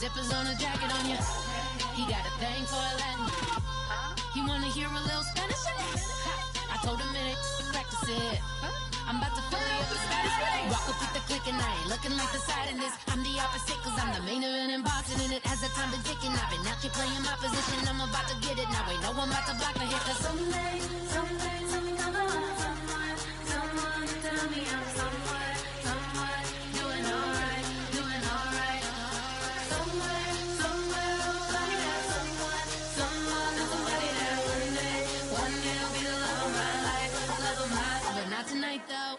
zippers on a jacket on you. He got a thing for a Latin. He wanna hear a little Spanish. I told him it ain't practice it. I'm about to fill you up with status. Walk up with the click and I ain't looking like the side in this. I'm the opposite cause I'm the main event in boxing and it has the time to tick and I've been out here playing my position. I'm about to get it now. Ain't no one about to block my hit cause someday something come along. Someone tell me I'm somewhere doing alright. Somewhere, somebody that somebody that one day will be the love of my life, but not tonight though.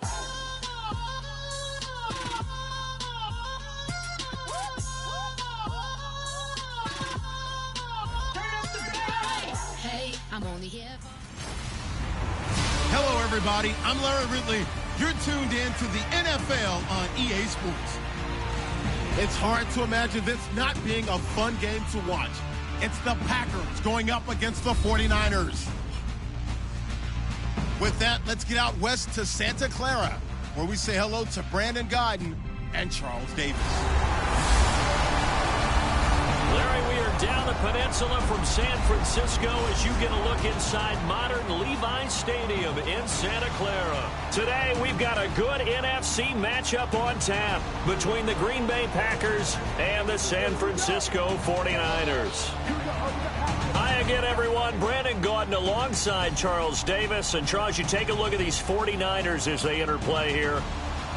Hey, I'm only here for... Hello, everybody. I'm Larry Ridley. You're tuned in to the NFL on EA Sports. It's hard to imagine this not being a fun game to watch. It's the Packers going up against the 49ers. With that, let's get out west to Santa Clara, where we say hello to Brandon Gaudin and Charles Davis. Larry, we are down the peninsula from San Francisco as you get a look inside modern Levi Stadium in Santa Clara. Today, we've got a good NFC matchup on tap between the Green Bay Packers and the San Francisco 49ers. Hi again, everyone. Brandon Gaudin alongside Charles Davis. And, Charles, you take a look at these 49ers as they enter play here.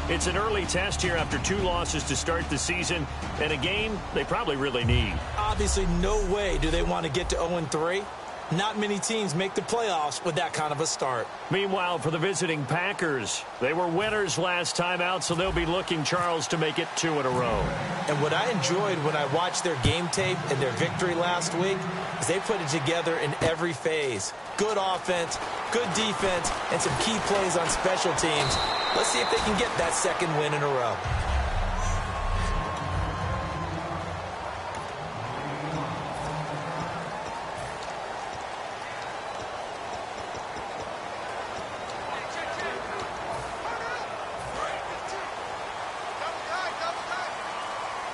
It's an early test here after 2 losses to start the season, and a game they probably really need. Obviously, no way do they want to get to 0-3. Not many teams make the playoffs with that kind of a start. Meanwhile, for the visiting Packers, they were winners last time out, so they'll be looking, Charles, to make it 2 in a row. And what I enjoyed when I watched their game tape and their victory last week is they put it together in every phase. Good offense, good defense, and some key plays on special teams. Let's see if they can get that second win in a row.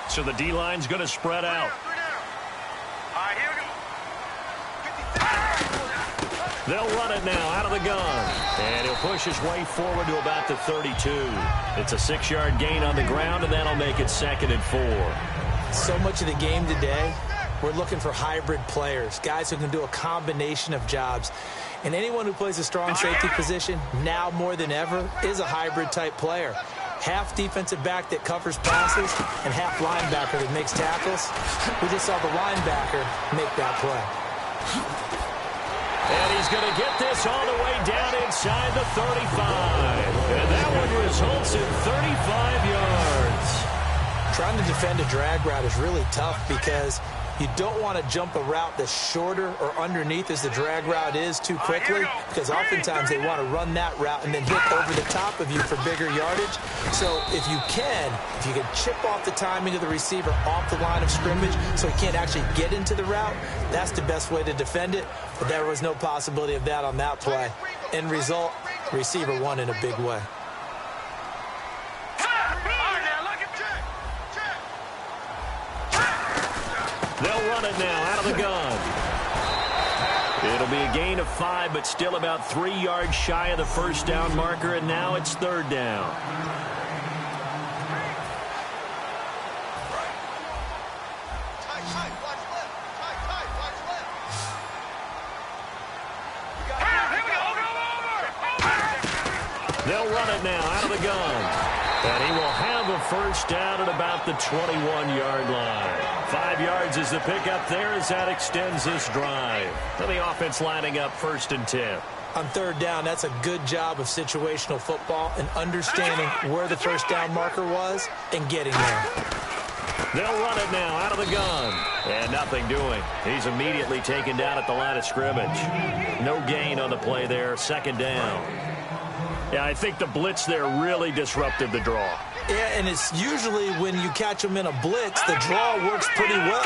So the D-line's going to spread out. They'll run it now out of the gun. And he'll push his way forward to about the 32. It's a 6-yard gain on the ground, and that'll make it 2nd and 4. So much of the game today, we're looking for hybrid players, guys who can do a combination of jobs. And anyone who plays a strong safety position, now more than ever, is a hybrid-type player. Half defensive back that covers passes and half linebacker that makes tackles. We just saw the linebacker make that play. And he's going to get this all the way down inside the 35. And that one results in 35 yards. Trying to defend a drag route is really tough because you don't want to jump a route that's shorter or underneath as the drag route is too quickly, because oftentimes they want to run that route and then hit over the top of you for bigger yardage. So if you can chip off the timing of the receiver off the line of scrimmage so he can't actually get into the route, that's the best way to defend it. But there was no possibility of that on that play. End result, receiver won in a big way. They'll run it now out of the gun. It'll be a gain of 5, but still about 3 yards shy of the first down marker, and now it's 3rd down. They'll run it now out of the gun. And he will have a first down at about the 21-yard line. 5 yards is the pickup there as that extends this drive. And the offense lining up 1st and 10. On 3rd down, that's a good job of situational football and understanding where the first down marker was and getting there. They'll run it now out of the gun. And nothing doing. He's immediately taken down at the line of scrimmage. No gain on the play there. 2nd down. Yeah, I think the blitz there really disrupted the draw. Yeah, and it's usually when you catch them in a blitz, the draw works pretty well.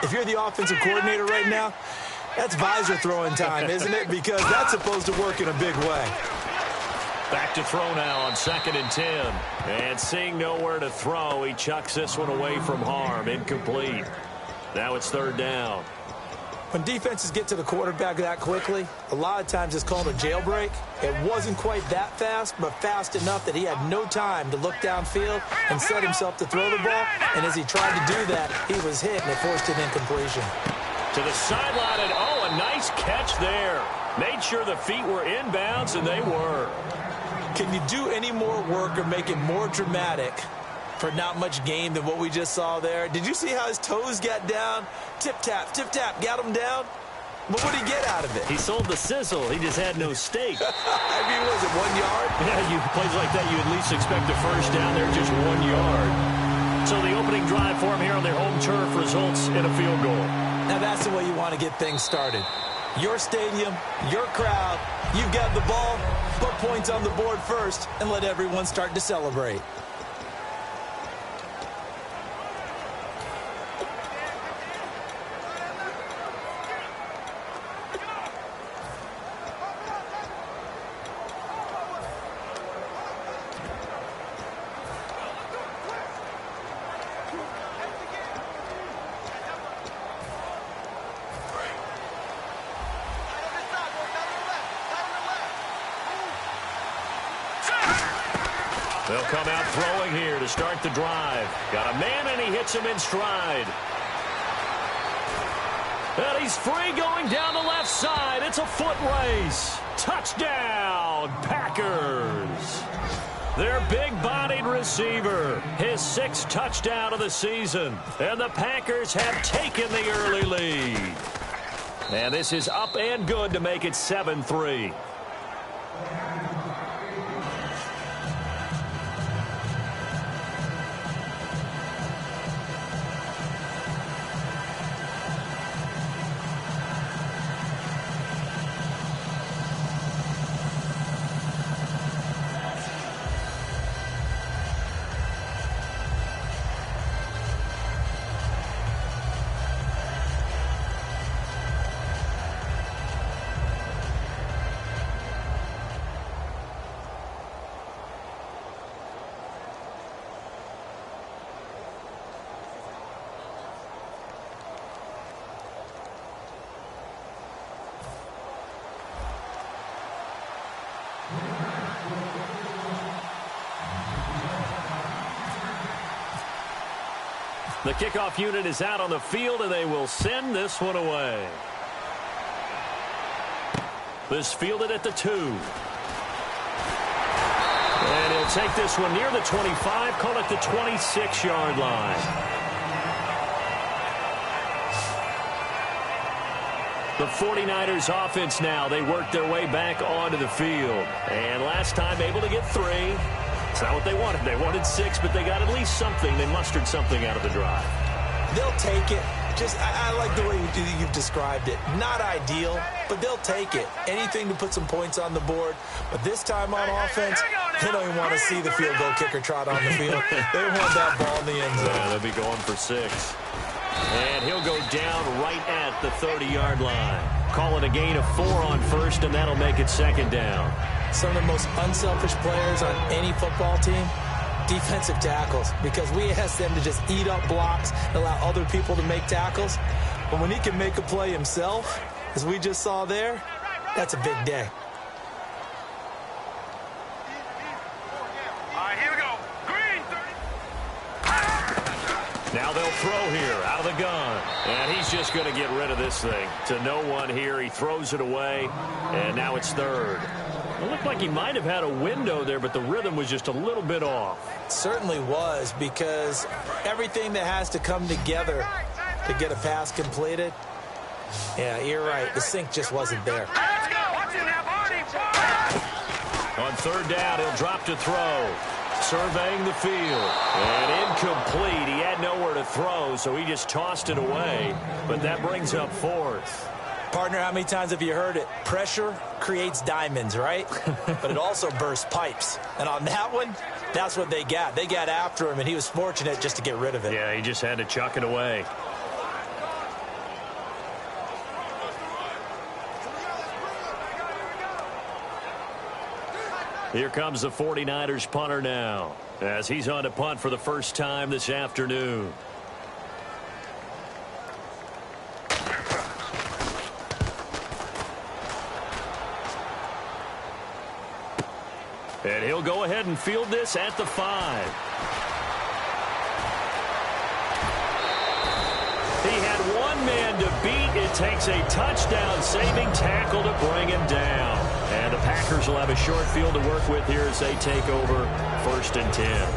If you're the offensive coordinator right now, that's visor throwing time, isn't it? Because that's supposed to work in a big way. Back to throw now on 2nd and 10. And seeing nowhere to throw, he chucks this one away from harm. Incomplete. Now it's third down. When defenses get to the quarterback that quickly, a lot of times it's called a jailbreak. It wasn't quite that fast, but fast enough that he had no time to look downfield and set himself to throw the ball. And as he tried to do that, he was hit, and it forced an incompletion. To the sideline, and a nice catch there. Made sure the feet were inbounds, and they were. Can you do any more work or make it more dramatic for not much gain than what we just saw there? Did you see how his toes got down? Tip-tap, got him down. But what did he get out of it? He sold the sizzle. He just had no steak. I mean, was it 1 yard? Yeah, plays like that, you at least expect a first down there, just 1 yard. So the opening drive for him here on their home turf results in a field goal. Now that's the way you want to get things started. Your stadium, your crowd, you've got the ball, put points on the board first, and let everyone start to celebrate. They'll come out throwing here to start the drive. Got a man, and he hits him in stride. And he's free going down the left side. It's a foot race. Touchdown, Packers. Their big-bodied receiver, his 6th touchdown of the season. And the Packers have taken the early lead. And this is up and good to make it 7-3. The kickoff unit is out on the field, and they will send this one away. This fielded at the 2. And he'll take this one near the 25, call it the 26-yard line. The 49ers offense now, they work their way back onto the field. And last time able to get 3. It's not what they wanted. They wanted 6, but they got at least something. They mustered something out of the drive. They'll take it. I like the way you've described it. Not ideal, but they'll take it. Anything to put some points on the board. But this time on offense, they don't even want to see the field goal kicker trot on the field. They want that ball in the end zone. Yeah, they'll be going for 6. And he'll go down right at the 30-yard line. Call it a gain of 4 on first, and that'll make it 2nd down. Some of the most unselfish players on any football team, defensive tackles, because we ask them to just eat up blocks and allow other people to make tackles. But when he can make a play himself, as we just saw there, that's a big day. All right, here we go. Green. Now they'll throw here out of the gun. And he's just going to get rid of this thing. To no one here. He throws it away. And now it's 3rd. It looked like he might have had a window there, but the rhythm was just a little bit off. It certainly was, because everything that has to come together to get a pass completed, yeah, you're right. The sync just wasn't there. Let's go. Watch it now, Barney. On 3rd down, he'll drop to throw. Surveying the field. And incomplete. He had nowhere to throw, so he just tossed it away. But that brings up 4th. Partner, how many times have you heard it? Pressure creates diamonds, right? But it also bursts pipes. And on that one, that's what they got. They got after him, and he was fortunate just to get rid of it. Yeah, he just had to chuck it away. Here comes the 49ers punter now, as he's on to punt for the first time this afternoon. And he'll go ahead and field this at the 5. He had one man to beat. It takes a touchdown-saving tackle to bring him down. And the Packers will have a short field to work with here as they take over 1st and 10.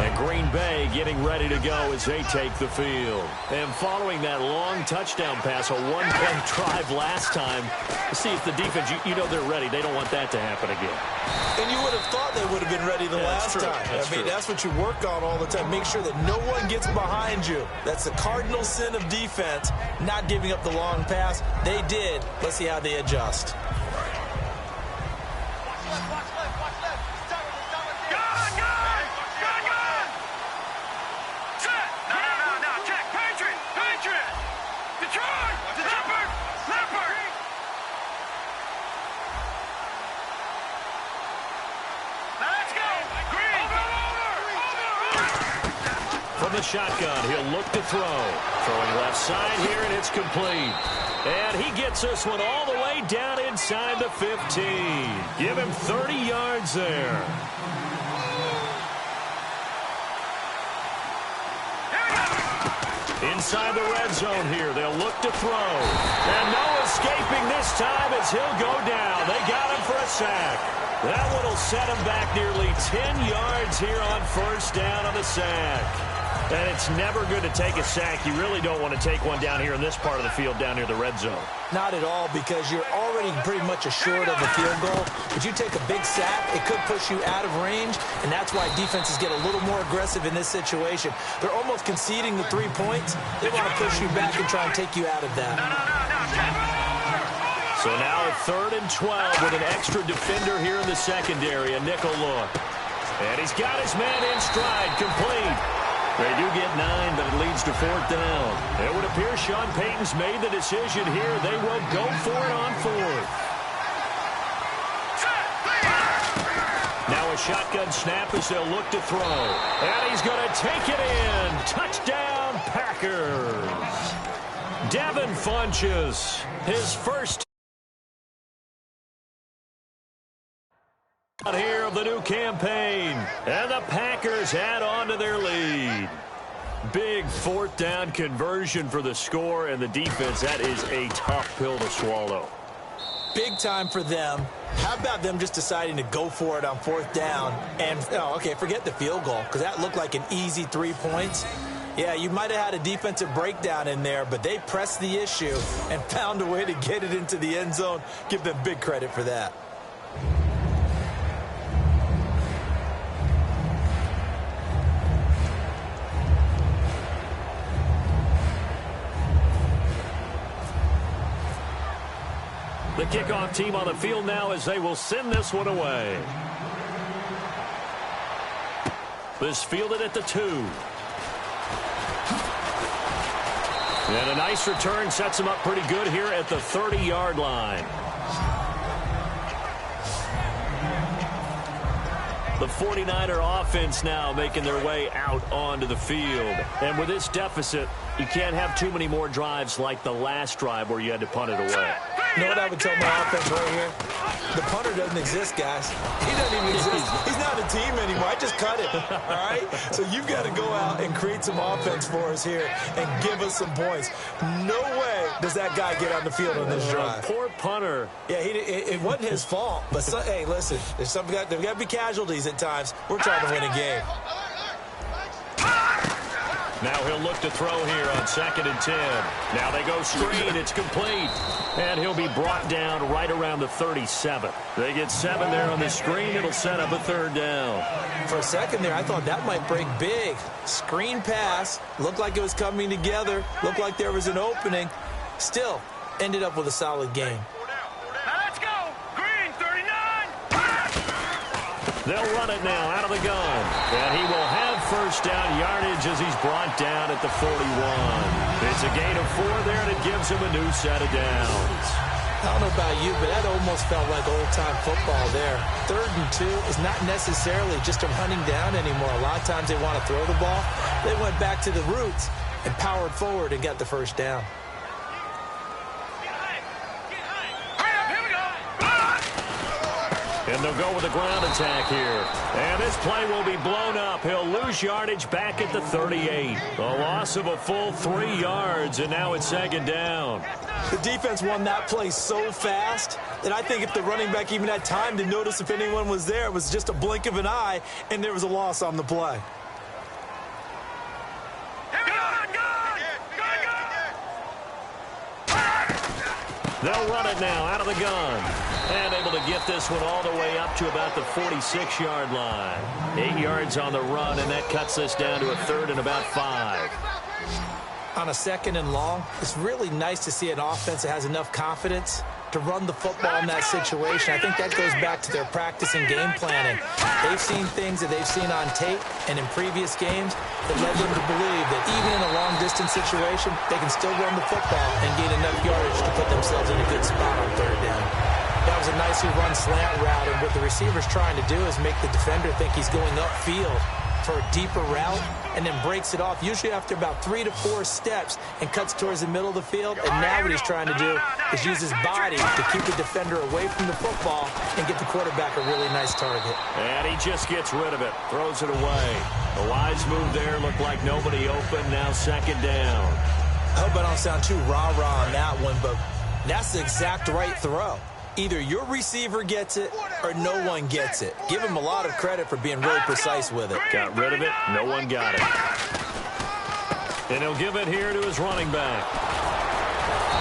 And Green Bay getting ready to go as they take the field. And following that long touchdown pass, a one-play drive last time, see if the defense, you know they're ready. They don't want that to happen again. And you would have thought they would have been ready the last time. That's what you work on all the time. Make sure that no one gets behind you. That's the cardinal sin of defense, not giving up the long pass. They did. Let's see how they adjust. From the shotgun, he'll look to throw. Throwing left side here, and it's complete. And he gets this one all the way down inside the 15. Give him 30 yards there. Inside the red zone here, they'll look to throw. And no escaping this time as he'll go down. They got him for a sack. That one will set him back nearly 10 yards here on 1st down on the sack. And it's never good to take a sack. You really don't want to take one down here in this part of the field down near the red zone. Not at all, because you're already pretty much assured of a field goal. But you take a big sack, it could push you out of range, and that's why defenses get a little more aggressive in this situation. They're almost conceding the 3 points. They want to push you back and try and take you out of that. So now a 3rd and 12 with an extra defender here in the secondary, a nickel look. And he's got his man in stride, complete. They do get 9, but it leads to 4th down. It would appear Sean Payton's made the decision here. They will go for it on 4th. Now a shotgun snap as they'll look to throw. And he's going to take it in. Touchdown, Packers. Devin Funchess, his first here of the new campaign, and the Packers add on to their lead. Big 4th down conversion for the score, and the defense, that is a tough pill to swallow. Big time for them. How about them just deciding to go for it on 4th down? And, forget the field goal, because that looked like an easy 3 points. Yeah, you might have had a defensive breakdown in there, but they pressed the issue and found a way to get it into the end zone. Give them big credit for that. The kickoff team on the field now as they will send this one away. This fielded at the 2. And a nice return sets him up pretty good here at the 30-yard line. The 49er offense now making their way out onto the field. And with this deficit, you can't have too many more drives like the last drive where you had to punt it away. You know what I would tell my offense right here? The punter doesn't exist, guys. He doesn't even exist. He's not a team anymore. I just cut it, all right? So you've got to go out and create some offense for us here and give us some points. No way does that guy get on the field on this drive. Poor punter. Yeah, it wasn't his fault. But, hey, listen, there's got to be casualties at times. We're trying to win a game. Now he'll look to throw here on 2nd and 10. Now they go screen. It's complete. And he'll be brought down right around the 37. They get 7 there on the screen. It'll set up a 3rd down. For a second there, I thought that might break big. Screen pass. Looked like it was coming together. Looked like there was an opening. Still, ended up with a solid game. Let's go. Green, 39. They'll run it now out of the gun. And he will have 1st down yardage as he's brought down at the 41. It's a gain of 4 there, and it gives him a new set of downs. I don't know about you, but that almost felt like old-time football there. 3rd and 2 is not necessarily just a running down anymore. A lot of times they want to throw the ball. They went back to the roots and powered forward and got the 1st down. And they'll go with a ground attack here. And this play will be blown up. He'll lose yardage back at the 38. A loss of a full 3 yards, and now it's second down. The defense won that play so fast that I think if the running back even had time to notice if anyone was there, it was just a blink of an eye, and there was a loss on the play. They'll run it now out of the gun. And able to get this one all the way up to about the 46-yard line. 8 yards on the run, and that cuts this down to a 3rd and about 5. On a 2nd and long, it's really nice to see an offense that has enough confidence to run the football in that situation. I think that goes back to their practice and game planning. They've seen things that they've seen on tape and in previous games that led them to believe that even in a long-distance situation, they can still run the football and gain enough yardage to put themselves in a good spot on 3rd down. That was a nicely run slant route, and what the receiver's trying to do is make the defender think he's going upfield for a deeper route, and then breaks it off, usually after about 3 to 4 steps, and cuts towards the middle of the field. And now what he's trying to do is use his body to keep the defender away from the football and get the quarterback a really nice target. And he just gets rid of it, throws it away. A wise move there, looked like nobody open, now second down. I hope I don't sound too rah-rah on that one, but that's the exact right throw. Either your receiver gets it or no one gets it. Give him a lot of credit for being really precise with it. Got rid of it. No one got it. And he'll give it here to his running back.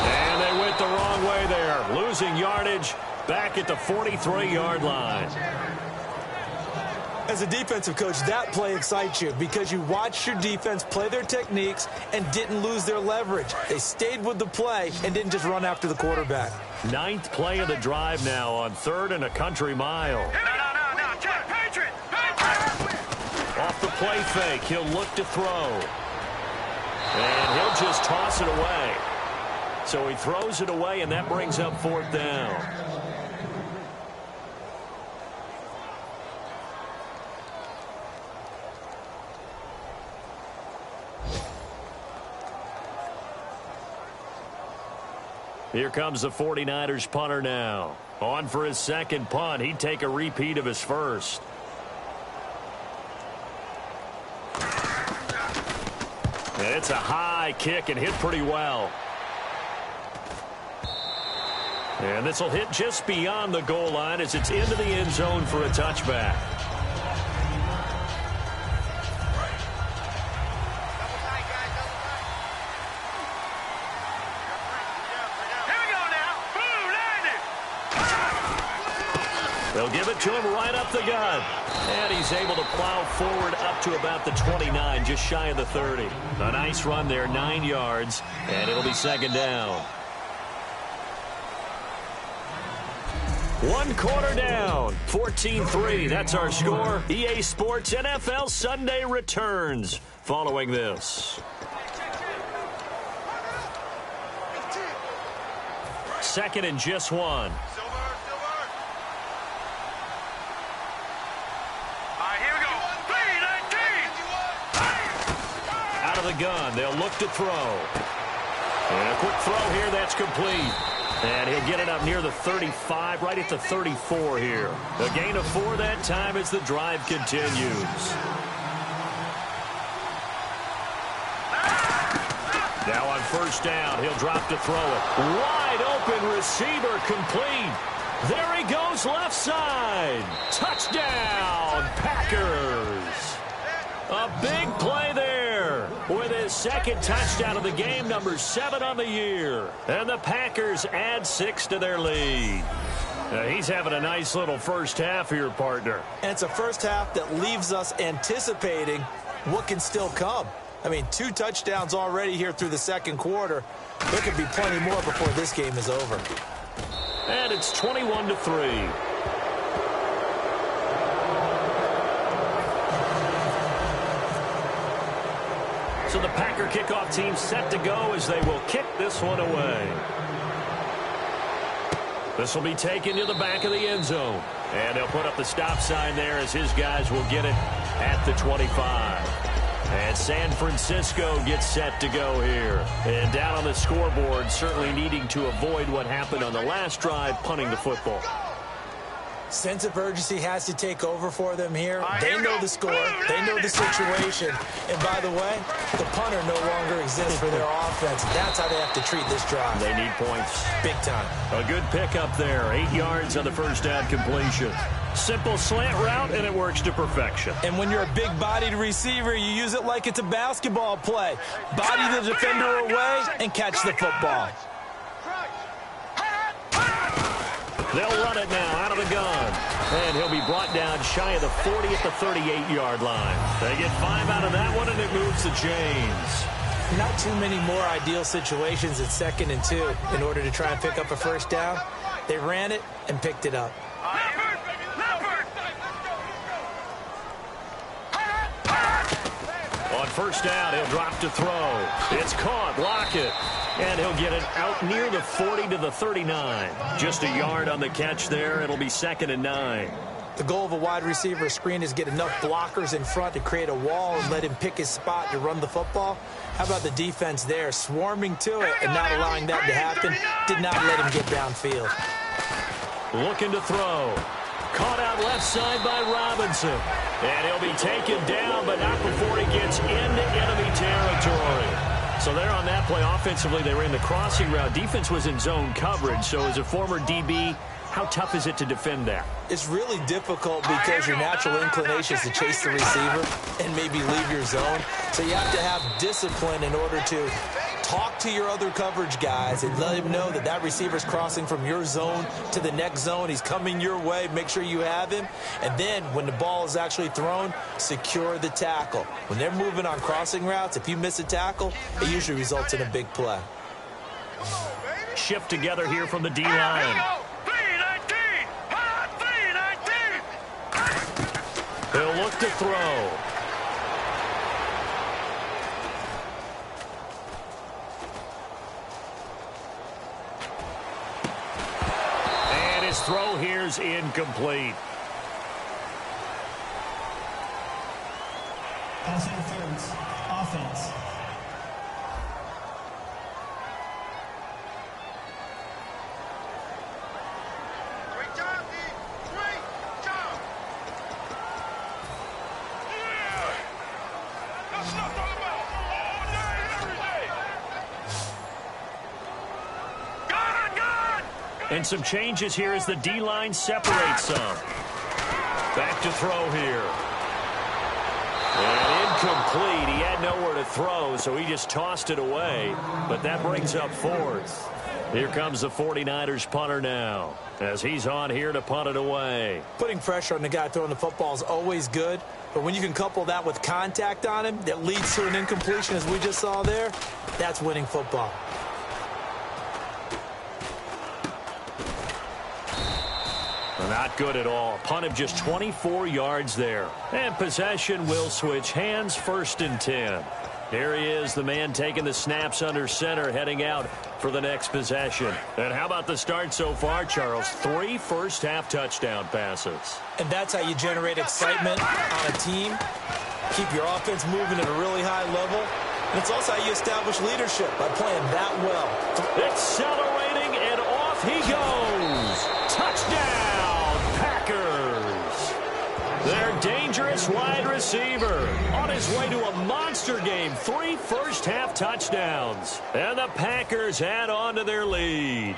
And they went the wrong way there. Losing yardage back at the 43-yard line. As a defensive coach, that play excites you because you watched your defense play their techniques and didn't lose their leverage. They stayed with the play and didn't just run after the quarterback. 9th play of the drive now on 3rd and a country mile. No, Jack, Patriot! Off the play fake, he'll look to throw. And he'll just toss it away. So he throws it away, and that brings up 4th down. Here comes the 49ers punter now. On for his second punt. He'd take a repeat of his first. And it's a high kick and hit pretty well. And this will hit just beyond the goal line as it's into the end zone for a touchback. They'll give it to him right up the gut. And he's able to plow forward up to about the 29, just shy of the 30. A nice run there, 9 yards, and it'll be second down. 1 quarter down, 14-3. That's our score. EA Sports NFL Sunday returns following this. Second and just 1. The gun. They'll look to throw. And a quick throw here. That's complete. And he'll get it up near the 35, right at the 34 here. A gain of 4 that time as the drive continues. Now on first down, he'll drop to throw it. Wide open receiver complete. There he goes left side. Touchdown, Packers. A big play there with his second touchdown of the game, number 7 on the year. And the Packers add 6 to their lead. He's having a nice little first half here, partner. And it's a first half that leaves us anticipating what can still come. I mean, 2 touchdowns already here through the second quarter. There could be plenty more before this game is over. And it's 21-3. So the Packer kickoff team set to go as they will kick this one away. This will be taken to the back of the end zone. And they'll put up the stop sign there as his guys will get it at the 25. And San Francisco gets set to go here. And down on the scoreboard, certainly needing to avoid what happened on the last drive, punting the football. Sense of urgency has to take over for them here. They know the score. They know the situation. And by the way, the punter no longer exists for their offense. That's how they have to treat this drive. They need points. Big time. A good pickup there. 8 yards on the first down completion. Simple slant route, and it works to perfection. And when you're a big-bodied receiver, you use it like it's a basketball play. Body the defender away and catch the football. They'll run it now out of the gun. And he'll be brought down shy of the 40 at the 38-yard line. They get 5 out of that one, and it moves to James. Not too many more ideal situations at 2nd and 2 in order to try and pick up a first down. They ran it and picked it up. On first down, he'll drop to throw. It's caught. Lockett. And he'll get it out near the 40 to the 39. Just a yard on the catch there. It'll be 2nd and 9. The goal of a wide receiver screen is get enough blockers in front to create a wall and let him pick his spot to run the football. How about the defense there, swarming to it and not allowing that to happen? Did not let him get downfield. Looking to throw. Caught out left side by Robinson. And he'll be taken down, but not before he gets into enemy territory. So there on that play, offensively, they ran the crossing route. Defense was in zone coverage. So as a former DB, how tough is it to defend that? It's really difficult because your natural inclination is to chase the receiver and maybe leave your zone. So you have to have discipline in order to talk to your other coverage guys and let him know that that receiver's crossing from your zone to the next zone. He's coming your way. Make sure you have him. And then when the ball is actually thrown, secure the tackle. When they're moving on crossing routes, if you miss a tackle, it usually results in a big play. Shift together here from the D-line. He'll look to throw. And his throw here's incomplete. Pass interference. Offense. And some changes here as the D-line separates some. Back to throw here. And incomplete. He had nowhere to throw, so he just tossed it away. But that brings up 4th. Here comes the 49ers punter now, as he's on here to punt it away. Putting pressure on the guy throwing the football is always good, but when you can couple that with contact on him that leads to an incompletion, as we just saw there, that's winning football. Not good at all. Punt of just 24 yards there. And possession will switch hands, 1st and 10. Here he is, the man taking the snaps under center, heading out for the next possession. And how about the start so far, Charles? 3 first-half touchdown passes. And that's how you generate excitement on a team. Keep your offense moving at a really high level. And it's also how you establish leadership, by playing that well. Accelerating, and off he goes. Touchdown! Their dangerous wide receiver on his way to a monster game. 3 first-half touchdowns. And the Packers add on to their lead.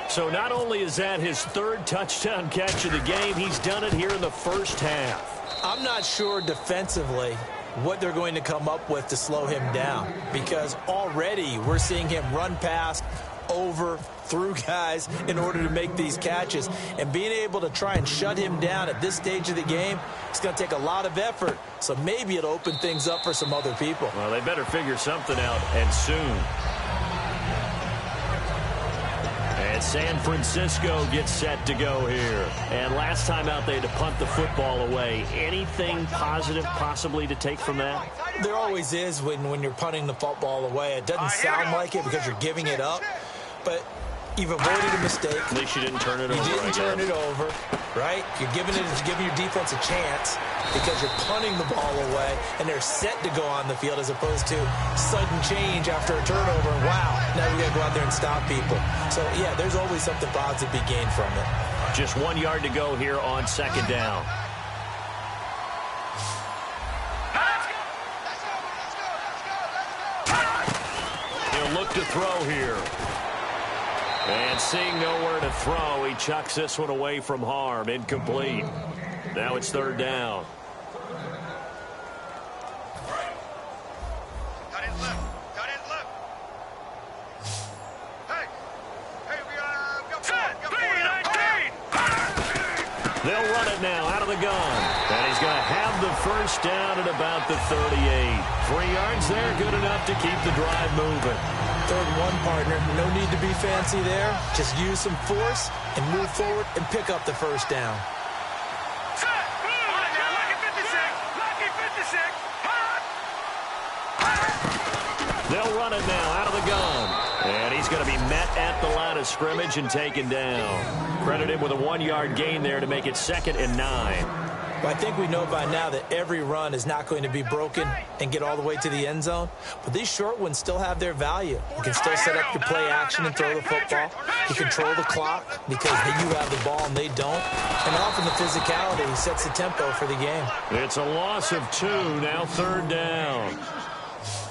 So not only is that his 3rd touchdown catch of the game, he's done it here in the first half. I'm not sure defensively what they're going to come up with to slow him down, because already we're seeing him run past, over, through guys in order to make these catches. And being able to try and shut him down at this stage of the game, it's going to take a lot of effort. So maybe it'll open things up for some other people. Well, they better figure something out, and soon. And San Francisco gets set to go here. And last time out, they had to punt the football away. Anything positive possibly to take from that? There always is when you're punting the football away. It doesn't sound like it because you're giving it up. But you've avoided a mistake. At least you didn't turn it over. You didn't turn it over, right? You're giving your defense a chance because you're punting the ball away, and they're set to go on the field as opposed to sudden change after a turnover. And wow, now we got to go out there and stop people. So, yeah, there's always something positive to be gained from it. Just 1 yard to go here on second down. He'll look to throw here. And seeing nowhere to throw, he chucks this one away from harm. Incomplete. Now it's third down. Cut in left. Cut in left. Hey, we got 3-19. They'll run it now out of the gun. And he's going to have the first down at about the 38. 3 yards there, good enough to keep the drive moving. Third and 1, partner. No need to be fancy there. Just use some force and move forward and pick up the first down. They'll run it now out of the gun. And he's going to be met at the line of scrimmage and taken down. Credit him with a 1 yard gain there to make it 2nd and 9. Well, I think we know by now that every run is not going to be broken and get all the way to the end zone. But these short ones still have their value. You can still set up your play action and throw the football. You control the clock because you have the ball and they don't. And often the physicality sets the tempo for the game. It's a loss of 2, now third down.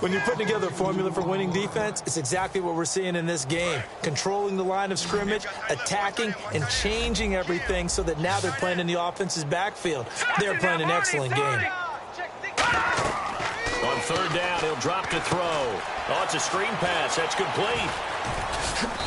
When you're putting together a formula for winning defense, it's exactly what we're seeing in this game. Controlling the line of scrimmage, attacking, and changing everything so that now they're playing in the offense's backfield. They're playing an excellent game. On third down, he'll drop to throw. Oh, it's a screen pass. That's complete.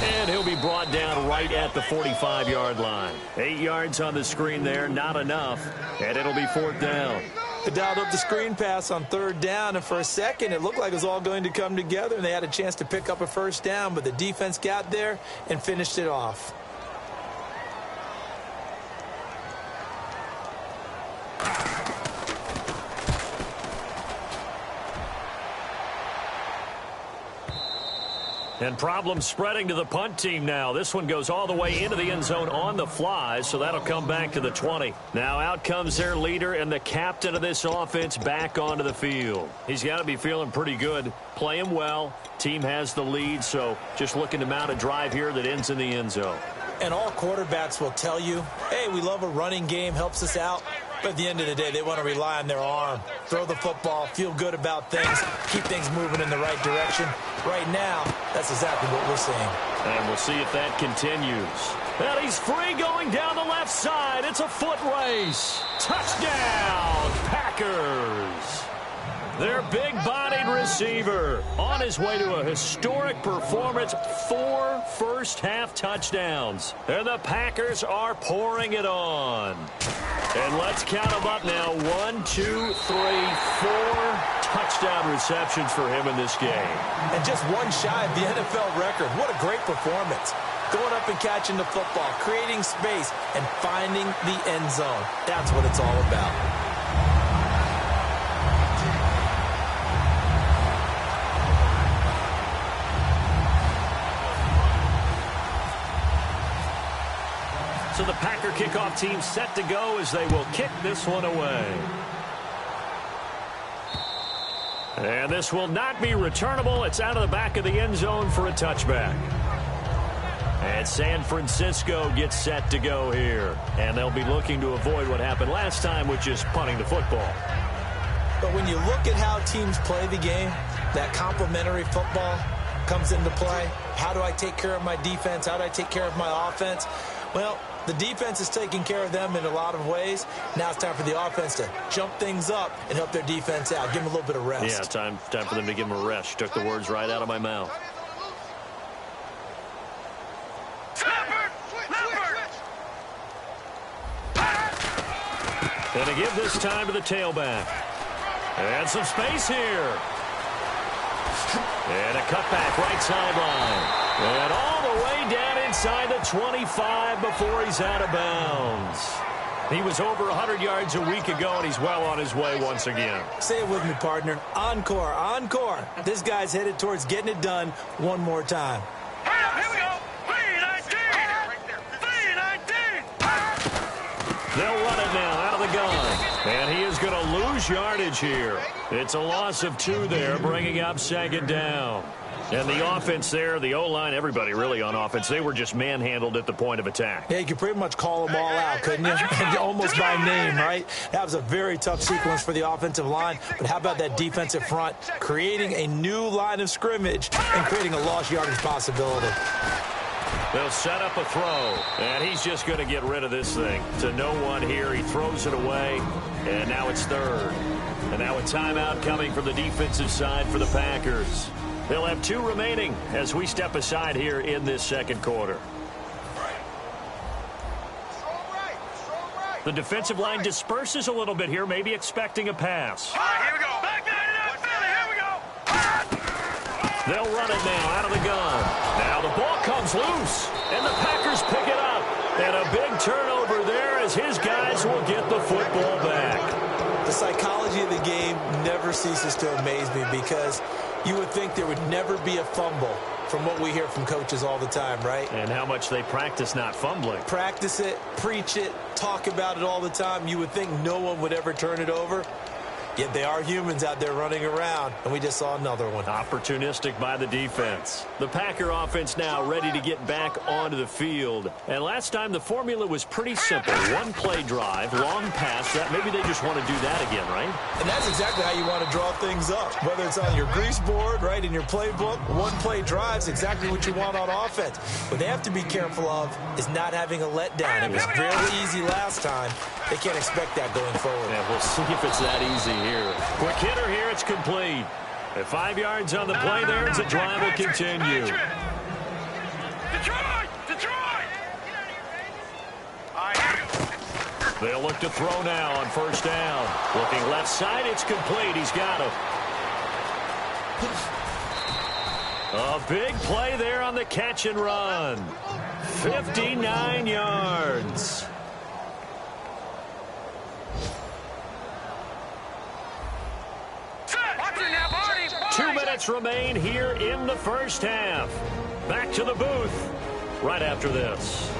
And he'll be brought down right at the 45-yard line. 8 yards on the screen there, not enough. And it'll be fourth down. They dialed up the screen pass on third down, and for a second it looked like it was all going to come together, and they had a chance to pick up a first down, but the defense got there and finished it off. And problems spreading to the punt team now. This one goes all the way into the end zone on the fly, so that'll come back to the 20. Now out comes their leader and the captain of this offense back onto the field. He's got to be feeling pretty good, playing well. Team has the lead, so just looking to mount a drive here that ends in the end zone. And all quarterbacks will tell you, hey, we love a running game, helps us out. But at the end of the day, they want to rely on their arm. Throw the football, feel good about things, keep things moving in the right direction. Right now, that's exactly what we're seeing. And we'll see if that continues. And he's free going down the left side. It's a foot race. Touchdown, Packers. Their big-bodied receiver on his way to a historic performance, 4 first-half touchdowns. And the Packers are pouring it on. And let's count them up now. 1, 2, 3, 4 touchdown receptions for him in this game. And just one shy of the NFL record. What a great performance. Going up and catching the football, creating space, and finding the end zone. That's what it's all about. So the Packer kickoff team set to go as they will kick this one away. And this will not be returnable. It's out of the back of the end zone for a touchback. And San Francisco gets set to go here. And they'll be looking to avoid what happened last time, which is punting the football. But when you look at how teams play the game, that complementary football comes into play. How do I take care of my defense? How do I take care of my offense? Well, the defense is taking care of them in a lot of ways. Now it's time for the offense to jump things up and help their defense out. Give them a little bit of rest. Yeah, time for them to give them a rest. Took the words right out of my mouth. And to give this time to the tailback. And some space here. And a cutback right sideline. And all the way down inside the 25 before he's out of bounds. He was over 100 yards a week ago, and he's well on his way once again. Say it with me, partner. Encore, encore. This guy's headed towards getting it done one more time. Here we go. 3-19. They'll run it now out of the gun. And he is going to lose yardage here. It's a loss of 2 there, bringing up 2nd down. And the offense there, the O-line, everybody really on offense, they were just manhandled at the point of attack. Yeah, you could pretty much call them all out, couldn't you? Almost by name, right? That was a very tough sequence for the offensive line. But how about that defensive front creating a new line of scrimmage and creating a lost yardage possibility? They'll set up a throw, and he's just going to get rid of this thing. To no one here, he throws it away, and now it's 3rd. And now a timeout coming from the defensive side for the Packers. They'll have 2 remaining as we step aside here in this 2nd quarter. The defensive line disperses a little bit here, maybe expecting a pass. All right, here we go. Back there to that Philly. Here we go. They'll run it now out of the gun. Now the ball comes loose, and the Packers pick it up. And a big turnover there as his guys will get the football back. The psychology of the game never ceases to amaze me because you would think there would never be a fumble from what we hear from coaches all the time, right? And how much they practice not fumbling. Practice it, preach it, talk about it all the time. You would think no one would ever turn it over. Yet they are humans out there running around, and we just saw another one. Opportunistic by the defense. The Packer offense now ready to get back onto the field. And last time the formula was pretty simple. 1-play drive, long pass. That maybe they just want to do that again, right? And that's exactly how you want to draw things up. Whether it's on your grease board, right, in your playbook, 1-play drive's exactly what you want on offense. What they have to be careful of is not having a letdown. It was very easy last time. They can't expect that going forward. Yeah, we'll see if it's that easy here. Quick hitter here, it's complete. At 5 yards on the play there, as the drive will continue. Detroit! They'll look to throw now on 1st down. Looking left side, it's complete. He's got him. A big play there on the catch and run. 59 yards. Two minutes remain here in the 1st half. Back to the booth right after this.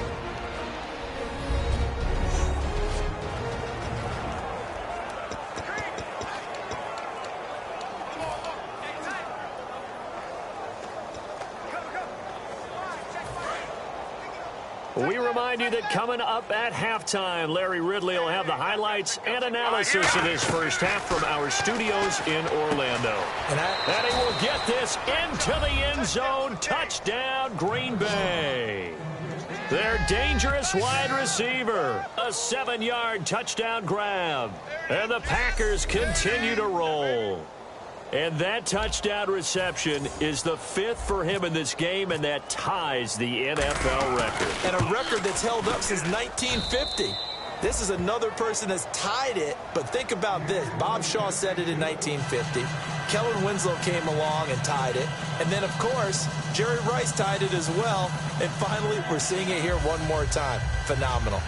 We remind you that coming up at halftime, Larry Ridley will have the highlights and analysis of this 1st half from our studios in Orlando. And he will get this into the end zone. Touchdown, Green Bay. Their dangerous wide receiver. A 7-yard touchdown grab. And the Packers continue to roll. And that touchdown reception is the 5th for him in this game, and that ties the NFL record. And a record that's held up since 1950. This is another person that's tied it, but think about this. Bob Shaw said it in 1950. Kellen Winslow came along and tied it. And then, of course, Jerry Rice tied it as well. And finally, we're seeing it here one more time. Phenomenal.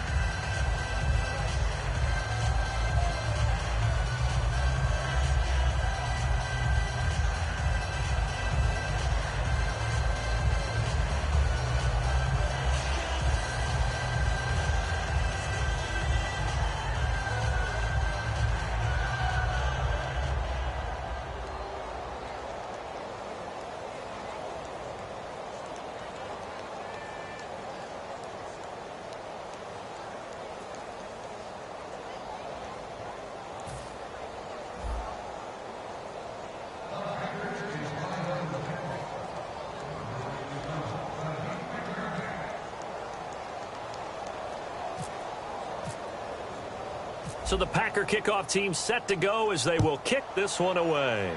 So the Packer kickoff team set to go as they will kick this one away.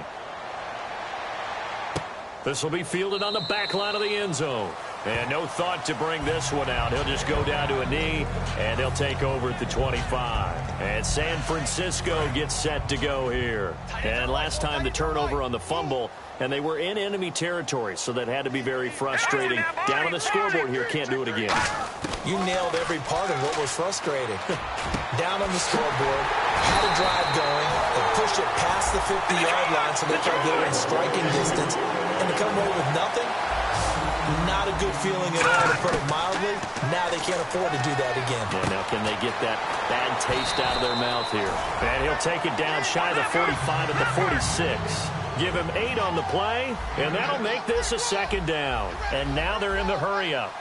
This will be fielded on the back line of the end zone. And no thought to bring this one out. He'll just go down to a knee, and they'll take over at the 25. And San Francisco gets set to go here. And last time the turnover on the fumble, and they were in enemy territory, so that had to be very frustrating. Down on the scoreboard here, can't do it again. You nailed every part of what was frustrating. Down on the scoreboard, had a drive going, and pushed it past the 50-yard line so they thought they were in striking distance, and to come away with nothing, Not a good feeling at all, to put it mildly. Now they can't afford to do that again. Yeah, now can they get that bad taste out of their mouth here? And he'll take it down shy of the 45 at the 46. Give him 8 on the play, and that'll make this a second down. And now they're in the hurry-up.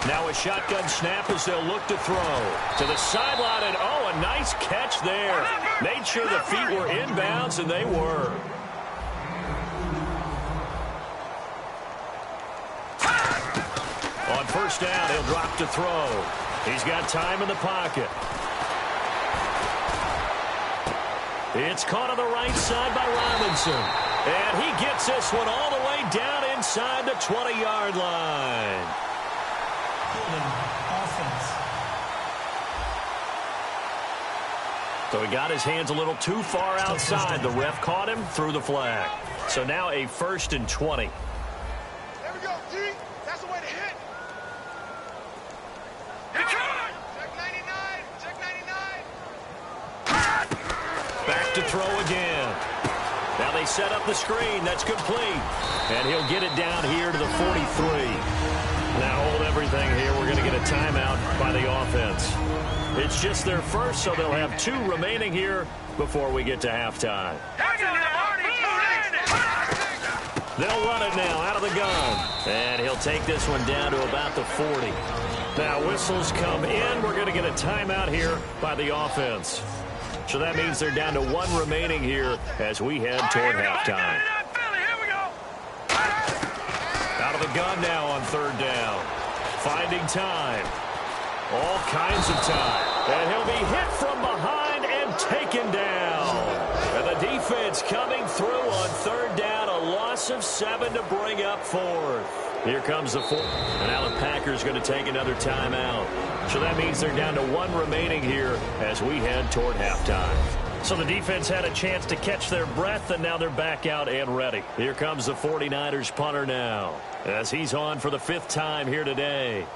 Now a shotgun snap as they'll look to throw. To the sideline, and oh, a nice catch there. Made sure the feet were inbounds, and they were. On first down, he'll drop to throw. He's got time in the pocket. It's caught on the right side by Robinson. And he gets this one all the way down inside the 20-yard line. Offense. So he got his hands a little too far outside. The ref caught him, threw the flag. So now a 1st and 20. There we go, G. That's the way to hit. Check 99. Check 99. Back to throw again. Now they set up the screen. That's complete. And he'll get it down here to the 43. Now hold everything here. We're going to get a timeout by the offense. It's just their first, so they'll have 2 remaining here before we get to halftime. They'll run it now out of the gun. And he'll take this one down to about the 40. Now whistles come in. We're going to get a timeout here by the offense. So that means they're down to 1 remaining here as we head toward halftime. Out of the gun now on 3rd down. Finding time. All kinds of time. And he'll be hit from behind and taken down. And the defense coming through on 3rd down. A loss of 7 to bring up 4th. Here comes the 4th. And now the Packers going to take another timeout. So that means they're down to 1 remaining here as we head toward halftime. So the defense had a chance to catch their breath, and now they're back out and ready. Here comes the 49ers punter now as he's on for the 5th time here today.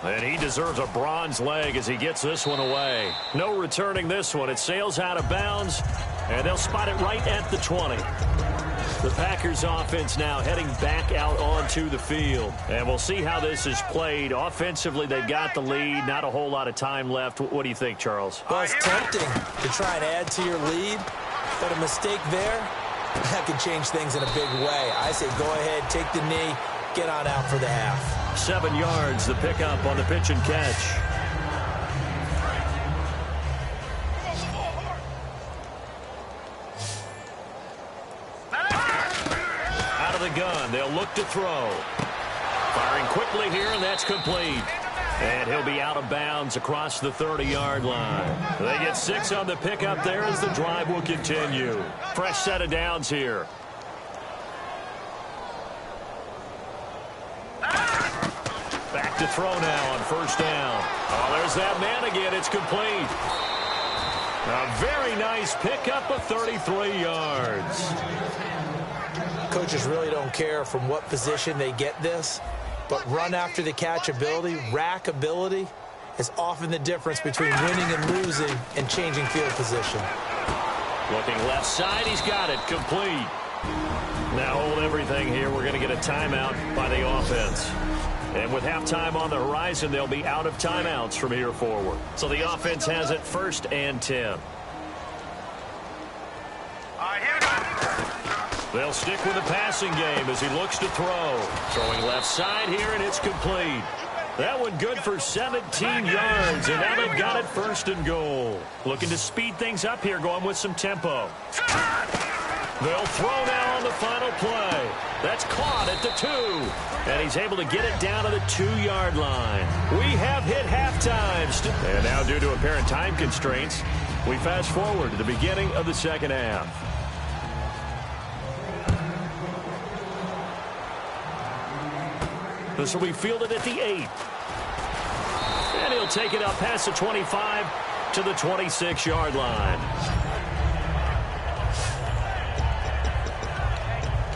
And he deserves a bronze leg as he gets this one away. No returning this one. It sails out of bounds, and they'll spot it right at the 20. The Packers offense now heading back out onto the field. And we'll see how this is played. Offensively, they've got the lead. Not a whole lot of time left. What do you think, Charles? Well, it's tempting to try and add to your lead, but a mistake there, that could change things in a big way. I say go ahead, take the knee, get on out for the half. 7 yards, the pickup on the pitch and catch. Gun. They'll look to throw. Firing quickly here, and that's complete. And he'll be out of bounds across the 30-yard line. They get 6 on the pickup there as the drive will continue. Fresh set of downs here. Back to throw now on 1st down. Oh, there's that man again. It's complete. A very nice pickup of 33 yards. Coaches really don't care from what position they get this, but run after the catch ability, rack ability is often the difference between winning and losing and changing field position. Looking left side, he's got it, complete. Now hold everything here. We're going to get a timeout by the offense. And with halftime on the horizon, they'll be out of timeouts from here forward. So the offense has it 1st and 10. They'll stick with the passing game as he looks to throw. Throwing left side here, and it's complete. That one good for 17 yards, and now they've got it 1st and goal. Looking to speed things up here, going with some tempo. They'll throw now on the final play. That's caught at the 2. And he's able to get it down to the 2-yard line. We have hit halftime. And now, due to apparent time constraints, we fast forward to the beginning of the 2nd half. This will be fielded at the 8. And he'll take it up past the 25 to the 26-yard line.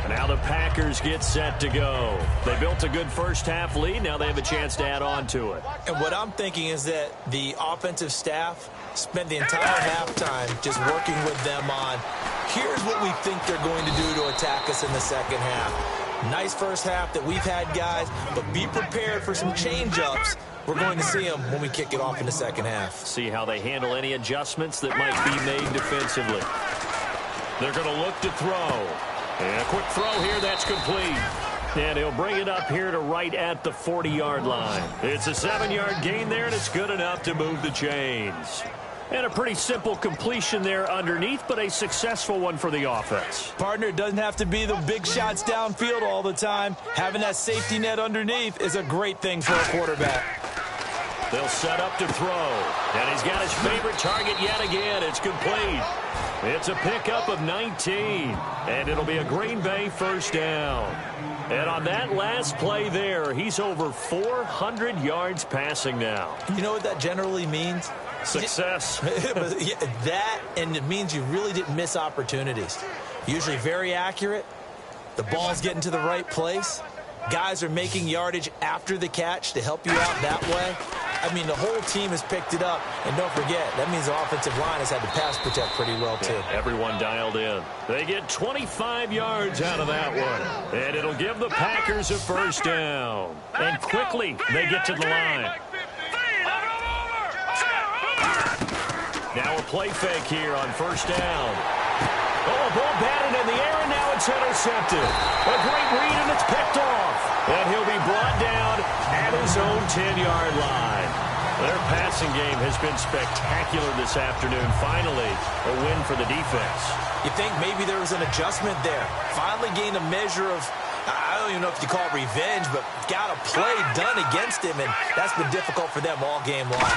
And now the the Packers get set to go. They built a good first-half lead. Now they have a chance to add on to it. And what I'm thinking is that the offensive staff spent the entire halftime just working with them on, here's what we think they're going to do to attack us in the second half. Nice first half that we've had, guys, but be prepared for some change-ups. We're going to see them when we kick it off in the second half. See how they handle any adjustments that might be made defensively. They're going to look to throw. And a quick throw here, that's complete. And he'll bring it up here to right at the 40-yard line. It's a 7-yard gain there, and it's good enough to move the chains. And a pretty simple completion there underneath, but a successful one for the offense. Partner, it doesn't have to be the big shots downfield all the time. Having that safety net underneath is a great thing for a quarterback. They'll set up to throw. And he's got his favorite target yet again. It's complete. It's a pickup of 19. And it'll be a Green Bay first down. And on that last play there, he's over 400 yards passing now. You know what that generally means? Success. That, and it means you really didn't miss opportunities. Usually very accurate. The ball's getting to the right place. Guys are making yardage after the catch to help you out that way. I mean, the whole team has picked it up. And don't forget, that means the offensive line has had to pass protect pretty well, too. Yeah, everyone dialed in. They get 25 yards out of that one. And it'll give the Packers a first down. And quickly, they get to the line. Now a play fake here on first down. Oh, a ball batted in the air, and now it's intercepted. A great read, and it's picked off. And he'll be brought down at his own 10-yard line. Their passing game has been spectacular this afternoon. Finally, a win for the defense. You think maybe there was an adjustment there. Finally gained a measure of, I don't even know if you call it revenge, but got a play done against him, and that's been difficult for them all game long.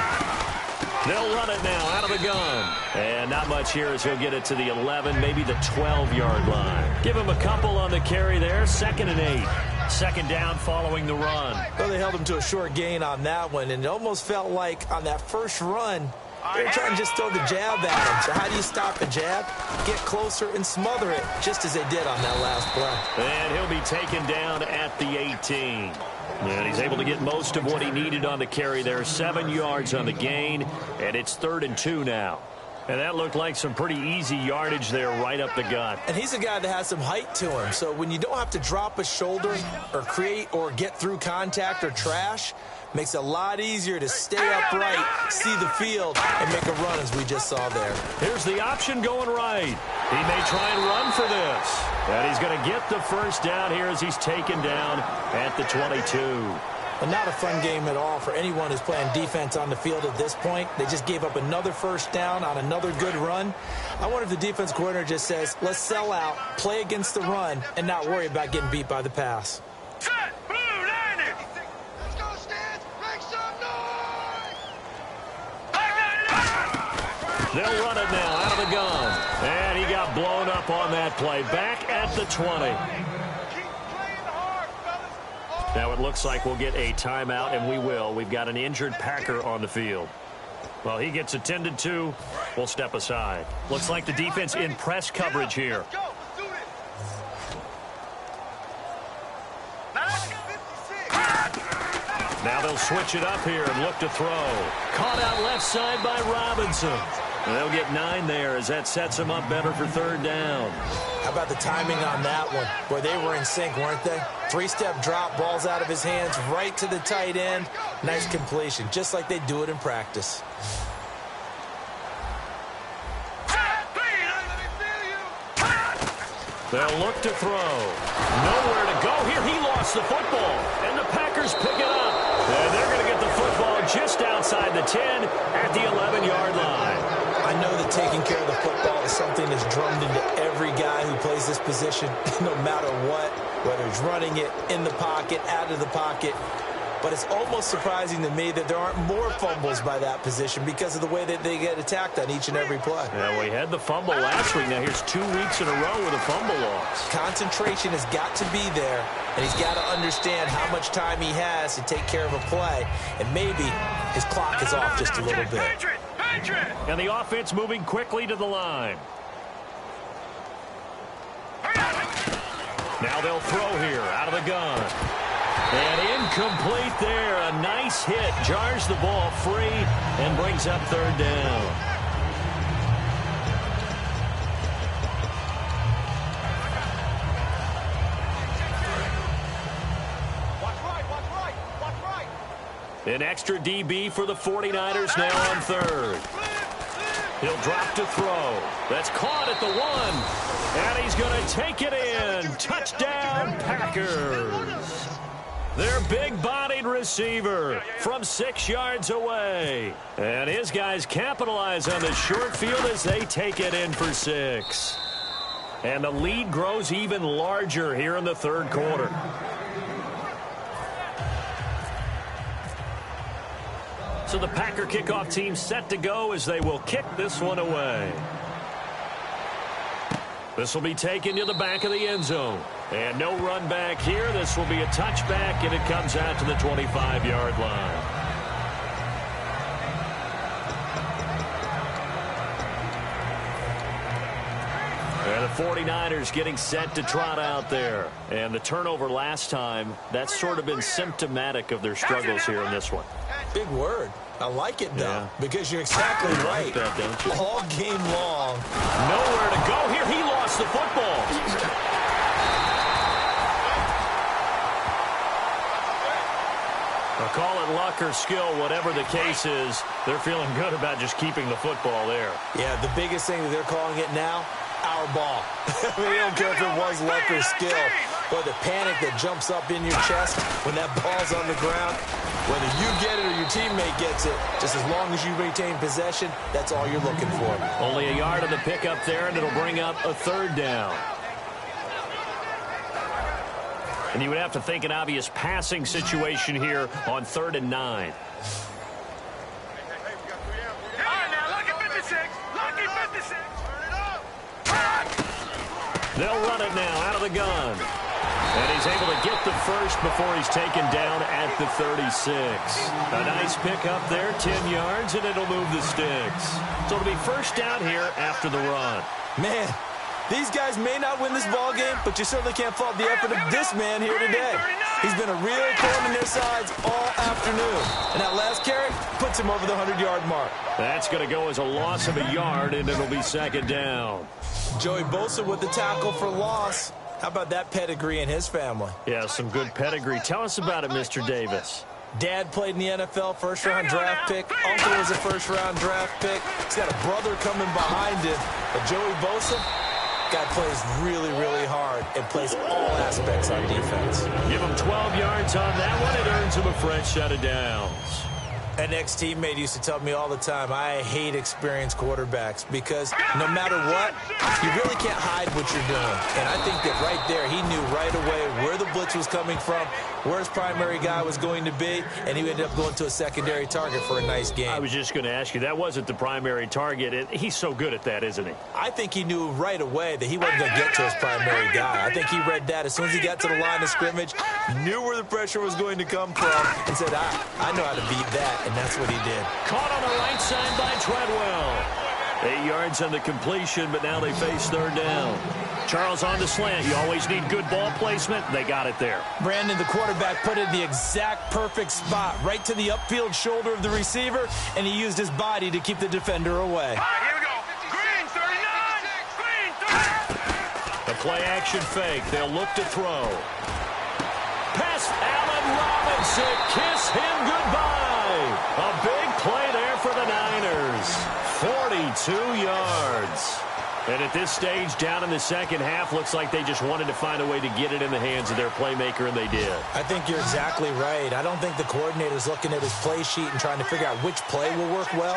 They'll run it now out of the gun. And not much here as he'll get it to the 11, maybe the 12-yard line. Give him a couple on the carry there. 2nd and 8. Second down following the run. Well, they held him to a short gain on that one, and it almost felt like on that first run, they were trying to just throw the jab at him. So how do you stop a jab? Get closer and smother it, just as they did on that last play. And he'll be taken down at the 18. And he's able to get most of what he needed on the carry there. 7 yards on the gain, and it's 3rd and 2 now. And that looked like some pretty easy yardage there right up the gut. And he's a guy that has some height to him. So when you don't have to drop a shoulder or create or get through contact or trash, makes it a lot easier to stay upright, see the field, and make a run as we just saw there. Here's the option going right. He may try and run for this. And he's going to get the first down here as he's taken down at the 22. But not a fun game at all for anyone who's playing defense on the field at this point. They just gave up another first down on another good run. I wonder if the defense coordinator just says, let's sell out, play against the run, and not worry about getting beat by the pass. Set, blue, 90. Let's go, Stance. Make some noise. They'll run it now out of the gun. And he got blown up on that play. Back at the 20. Now it looks like we'll get a timeout, and we will. We've got an injured Packer on the field. Well, he gets attended to. We'll step aside. Looks like the defense in press coverage here. Now they'll switch it up here and look to throw. Caught out left side by Robinson. And they'll get 9 there as that sets them up better for 3rd down. How about the timing on that one? Boy, they were in sync, weren't they? 3-step drop, balls out of his hands, right to the tight end. Nice completion, just like they do it in practice. They'll look to throw. Nowhere to go here. He lost the football. And the Packers pick it up. And they're going to get the football just outside the 10 at the 11-yard line. I know that taking care of the football is something that's drummed into every guy who plays this position, no matter what, whether he's running it, in the pocket, out of the pocket. But it's almost surprising to me that there aren't more fumbles by that position because of the way that they get attacked on each and every play. Yeah, we had the fumble last week. Now here's 2 weeks in a row with a fumble loss. Concentration has got to be there, and he's got to understand how much time he has to take care of a play, and maybe his clock is off just a little bit. And the offense moving quickly to the line. Now they'll throw here out of the gun. And incomplete there. A nice hit. Jars the ball free and brings up third down. An extra DB for the 49ers now on third. He'll drop to throw. That's caught at the 1. And he's going to take it in. Touchdown, Packers. Their big-bodied receiver from 6 yards away. And his guys capitalize on the short field as they take it in for 6. And the lead grows even larger here in the third quarter. So the Packer kickoff team set to go as they will kick this one away. This will be taken to the back of the end zone. And no run back here. This will be a touchback, and it comes out to the 25-yard line. And the 49ers getting set to trot out there. And the turnover last time, that's sort of been symptomatic of their struggles here in this one. Big word. I like it, though, because you're exactly right. Like that, don't you? All game long. Nowhere to go here. He lost the football. I'll call it luck or skill, whatever the case is. They're feeling good about just keeping the football there. Yeah, the biggest thing that they're calling it now, our ball. I mean, they don't care if it was luck or skill, or the panic that jumps up in your chest when that ball's on the ground. Whether you get it or your teammate gets it, just as long as you retain possession, that's all you're looking for. Only a yard of the pickup there, and it'll bring up a third down. And you would have to think an obvious passing situation here on 3rd and 9. They'll run it now out of the gun. And he's able to get the first before he's taken down at the 36. A nice pickup there, 10 yards, and it'll move the sticks. So it'll be first down here after the run. Man, these guys may not win this ball game, but you certainly can't fault the effort of this man here today. He's been a real thorn in their sides all afternoon. And that last carry puts him over the 100-yard mark. That's going to go as a loss of a yard, and it'll be second down. Joey Bosa with the tackle for loss. How about that pedigree in his family? Yeah, some good pedigree. Tell us about it, Mr. Davis. Dad played in the NFL, first-round draft pick. Uncle was a first-round draft pick. He's got a brother coming behind him. But Joey Bosa, guy plays really, really hard and plays all aspects on defense. Give him 12 yards on that one. It earns him a fresh set of downs. An ex-teammate used to tell me all the time, I hate experienced quarterbacks because no matter what, you really can't hide what you're doing. And I think that right there, he knew right away where the blitz was coming from, where his primary guy was going to be, and he ended up going to a secondary target for a nice game. I was just going to ask you, that wasn't the primary target. He's so good at that, isn't he? I think he knew right away that he wasn't going to get to his primary guy. I think he read that as soon as he got to the line of scrimmage, knew where the pressure was going to come from, and said, I know how to beat that. And that's what he did. Caught on the right side by Treadwell. 8 yards on the completion, but now they face third down. Charles on the slant. You always need good ball placement. They got it there. Brandon, the quarterback, put it in the exact perfect spot, right to the upfield shoulder of the receiver, and he used his body to keep the defender away. All right, here we go. Green, 39. Green, 30. The play action fake. They'll look to throw. Pass Allen Robinson. Kiss him goodbye. A big play there for the Niners. 42 yards. And at this stage, down in the second half, looks like they just wanted to find a way to get it in the hands of their playmaker, and they did. I think you're exactly right. I don't think the coordinator's looking at his play sheet and trying to figure out which play will work well.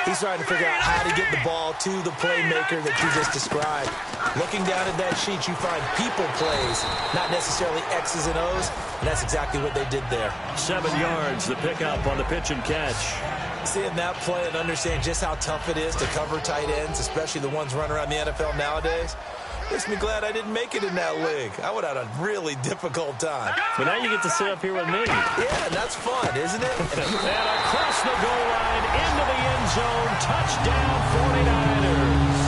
He's trying to figure out how to get the ball to the playmaker that you just described. Looking down at that sheet, you find people plays, not necessarily X's and O's, and that's exactly what they did there. 7 yards, the pickup on the pitch and catch. Seeing that play and understand just how tough it is to cover tight ends, especially the ones running around the NFL nowadays, makes me glad I didn't make it in that league. I would have had a really difficult time. But now you get to sit up here with me. Yeah, that's fun, isn't it? And across the goal line, into the end zone, touchdown 49ers.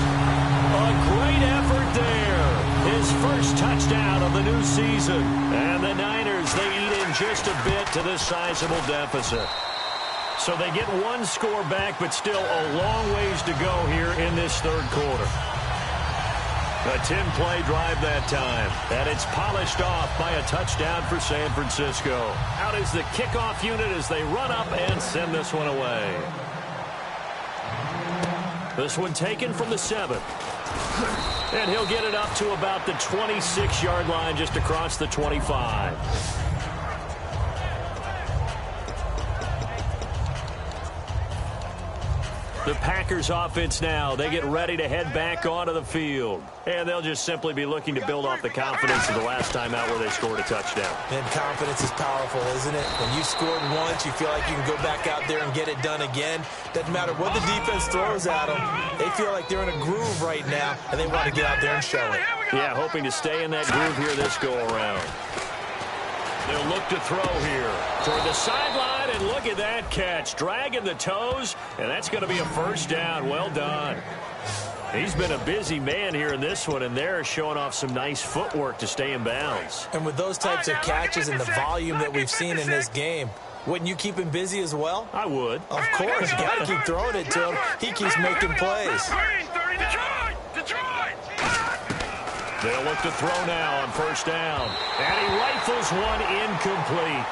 A great effort there. His his first touchdown of the new season. And the Niners, they eat in just a bit to this sizable deficit. So they get one score back, but still a long ways to go here in this third quarter. A 10-play drive that time, and it's polished off by a touchdown for San Francisco. Out is the kickoff unit as they run up and send this one away. This one taken from the 7. And he'll get it up to about the 26-yard line, just across the 25. The Packers offense now, they get ready to head back onto the field. And they'll just simply be looking to build off the confidence of the last time out where they scored a touchdown. And confidence is powerful, isn't it? When you scored once, you feel like you can go back out there and get it done again. Doesn't matter what the defense throws at them. They feel like they're in a groove right now, and they want to get out there and show it. Yeah, hoping to stay in that groove here this go-around. They'll look to throw here toward the sideline, and look at that catch. Dragging the toes, and that's going to be a first down. Well done. He's been a busy man here in this one, and they're showing off some nice footwork to stay in bounds. And with those types of catches and the volume that we've seen in this game, wouldn't you keep him busy as well? I would. Of course. You got to keep throwing it to him. He keeps making plays. They'll look to throw now on first down. And he rifles one incomplete.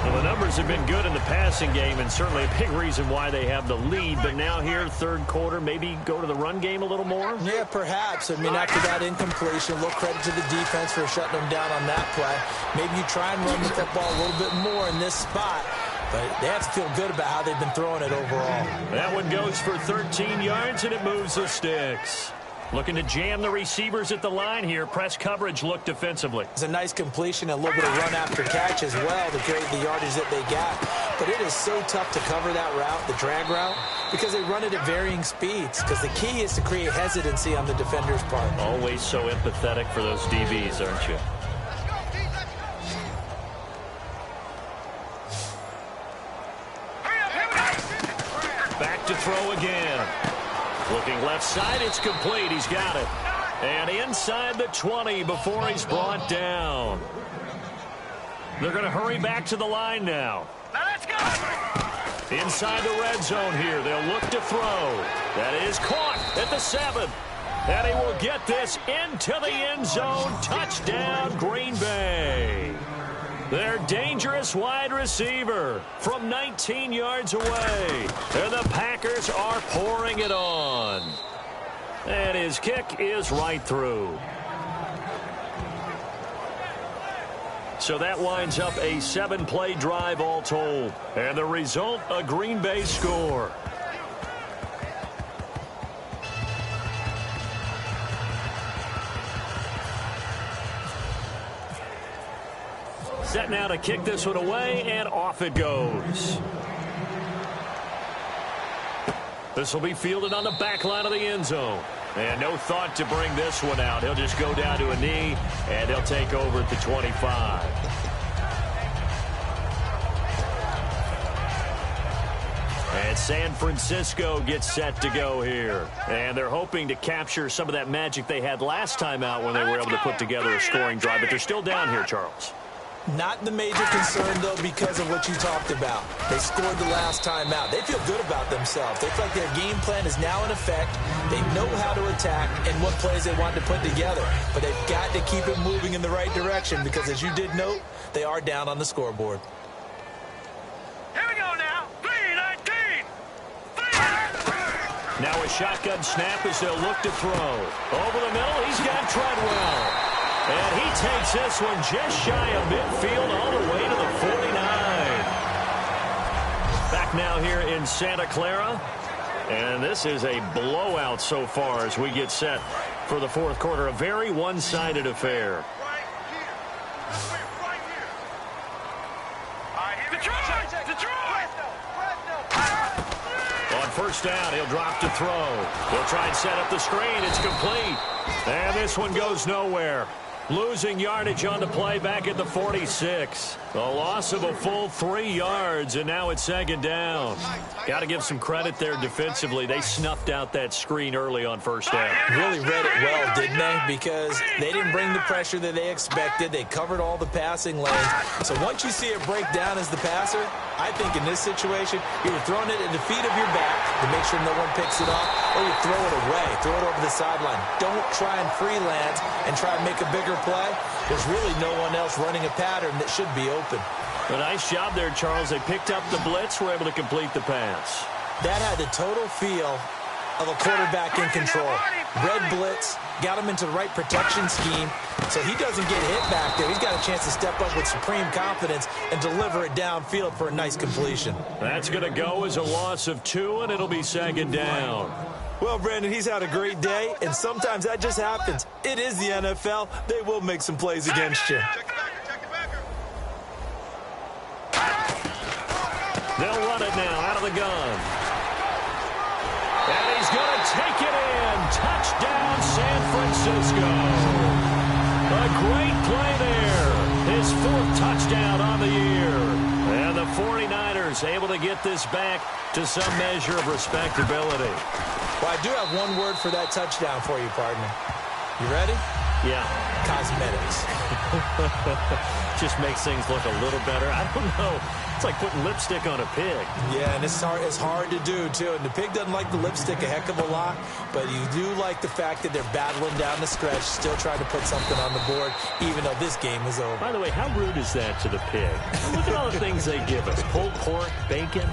Well, the numbers have been good in the passing game, and certainly a big reason why they have the lead. But now here, third quarter, maybe go to the run game a little more? Yeah, perhaps. I mean, after that incompletion, a little credit to the defense for shutting them down on that play. Maybe you try and run the football a little bit more in this spot. But they have to feel good about how they've been throwing it overall. That one goes for 13 yards, and it moves the sticks. Looking to jam the receivers at the line here. Press coverage look defensively. It's a nice completion, a little bit of run after catch as well to create the yardage that they got. But it is so tough to cover that route, the drag route, because they run it at varying speeds. Because the key is to create hesitancy on the defender's part. Always so empathetic for those DBs, aren't you? Back to throw again. Looking left side, it's complete. He's got it. And inside the 20 before he's brought down. They're going to hurry back to the line now. Now let's go. Inside the red zone here. They'll look to throw. That is caught at the 7. And he will get this into the end zone. Touchdown, Green Bay. Their dangerous wide receiver from 19 yards away. And the Packers are pouring it on. And his kick is right through. So that winds up a 7-play drive all told. And the result, a Green Bay score. Set now to kick this one away, and off it goes. This will be fielded on the back line of the end zone. And no thought to bring this one out. He'll just go down to a knee, and he'll take over at the 25. And San Francisco gets set to go here. And they're hoping to capture some of that magic they had last time out when they were able to put together a scoring drive. But they're still down here, Charles. Not the major concern, though, because of what you talked about. They scored the last time out. They feel good about themselves. They feel like their game plan is now in effect. They know how to attack and what plays they want to put together. But they've got to keep it moving in the right direction because, as you did note, they are down on the scoreboard. Here we go now. 3-19. Now a shotgun snap as they'll look to throw. Over the middle, he's got Treadwell. And he takes this one just shy of midfield all the way to the 49. Back now here in Santa Clara. And this is a blowout so far as we get set for the fourth quarter. A very one-sided affair. On first down, he'll drop to throw. He'll try and set up the screen. It's complete. And this one goes nowhere. Losing yardage on the play back at the 46. A loss of a full 3 yards, and now it's second down. Got to give some credit there defensively. They snuffed out that screen early on first down. Really read it well, didn't they? Because they didn't bring the pressure that they expected. They covered all the passing lanes. So once you see it break down as the passer, I think in this situation, you're throwing it at the feet of your back to make sure no one picks it off, or you throw it away, throw it over the sideline. Don't try and freelance and try and make a bigger play. There's really no one else running a pattern that should be open. A nice job there, Charles. They picked up the blitz, were able to complete the pass. That had the total feel of a quarterback in control. Red blitz, got him into the right protection scheme, so he doesn't get hit back there. He's got a chance to step up with supreme confidence and deliver it downfield for a nice completion. That's going to go as a loss of 2, and it'll be second down. Well, Brandon, he's had a great day, and sometimes that just happens. It is the NFL. They will make some plays against you. They'll run it now out of the gun. And he's going to take it in. Touchdown, San Francisco. A great play there. His 4th touchdown on the year. And the 49ers able to get this back to some measure of respectability. Well, I do have one word for that touchdown for you, partner. You ready? Yeah. Cosmetics. Just makes things look a little better. I don't know. It's like putting lipstick on a pig. Yeah, and it's hard to do, too. And the pig doesn't like the lipstick a heck of a lot, but you do like the fact that they're battling down the stretch, still trying to put something on the board, even though this game is over. By the way, how rude is that to the pig? Look at all the things they give us. Pulled pork, bacon.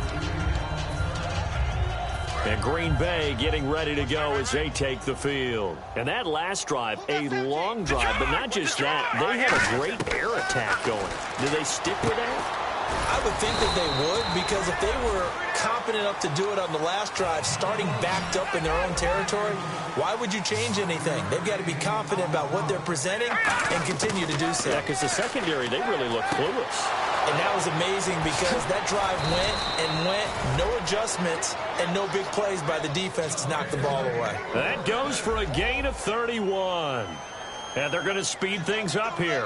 And Green Bay getting ready to go as they take the field. And that last drive, a long drive, but not just that. They had a great air attack going. Do they stick with that? I would think that they would, because if they were confident enough to do it on the last drive, starting backed up in their own territory, why would you change anything? They've got to be confident about what they're presenting and continue to do so. Yeah, because the secondary, they really look clueless. And that was amazing because that drive went, no adjustments, and no big plays by the defense to knock the ball away. That goes for a gain of 31. And they're going to speed things up here.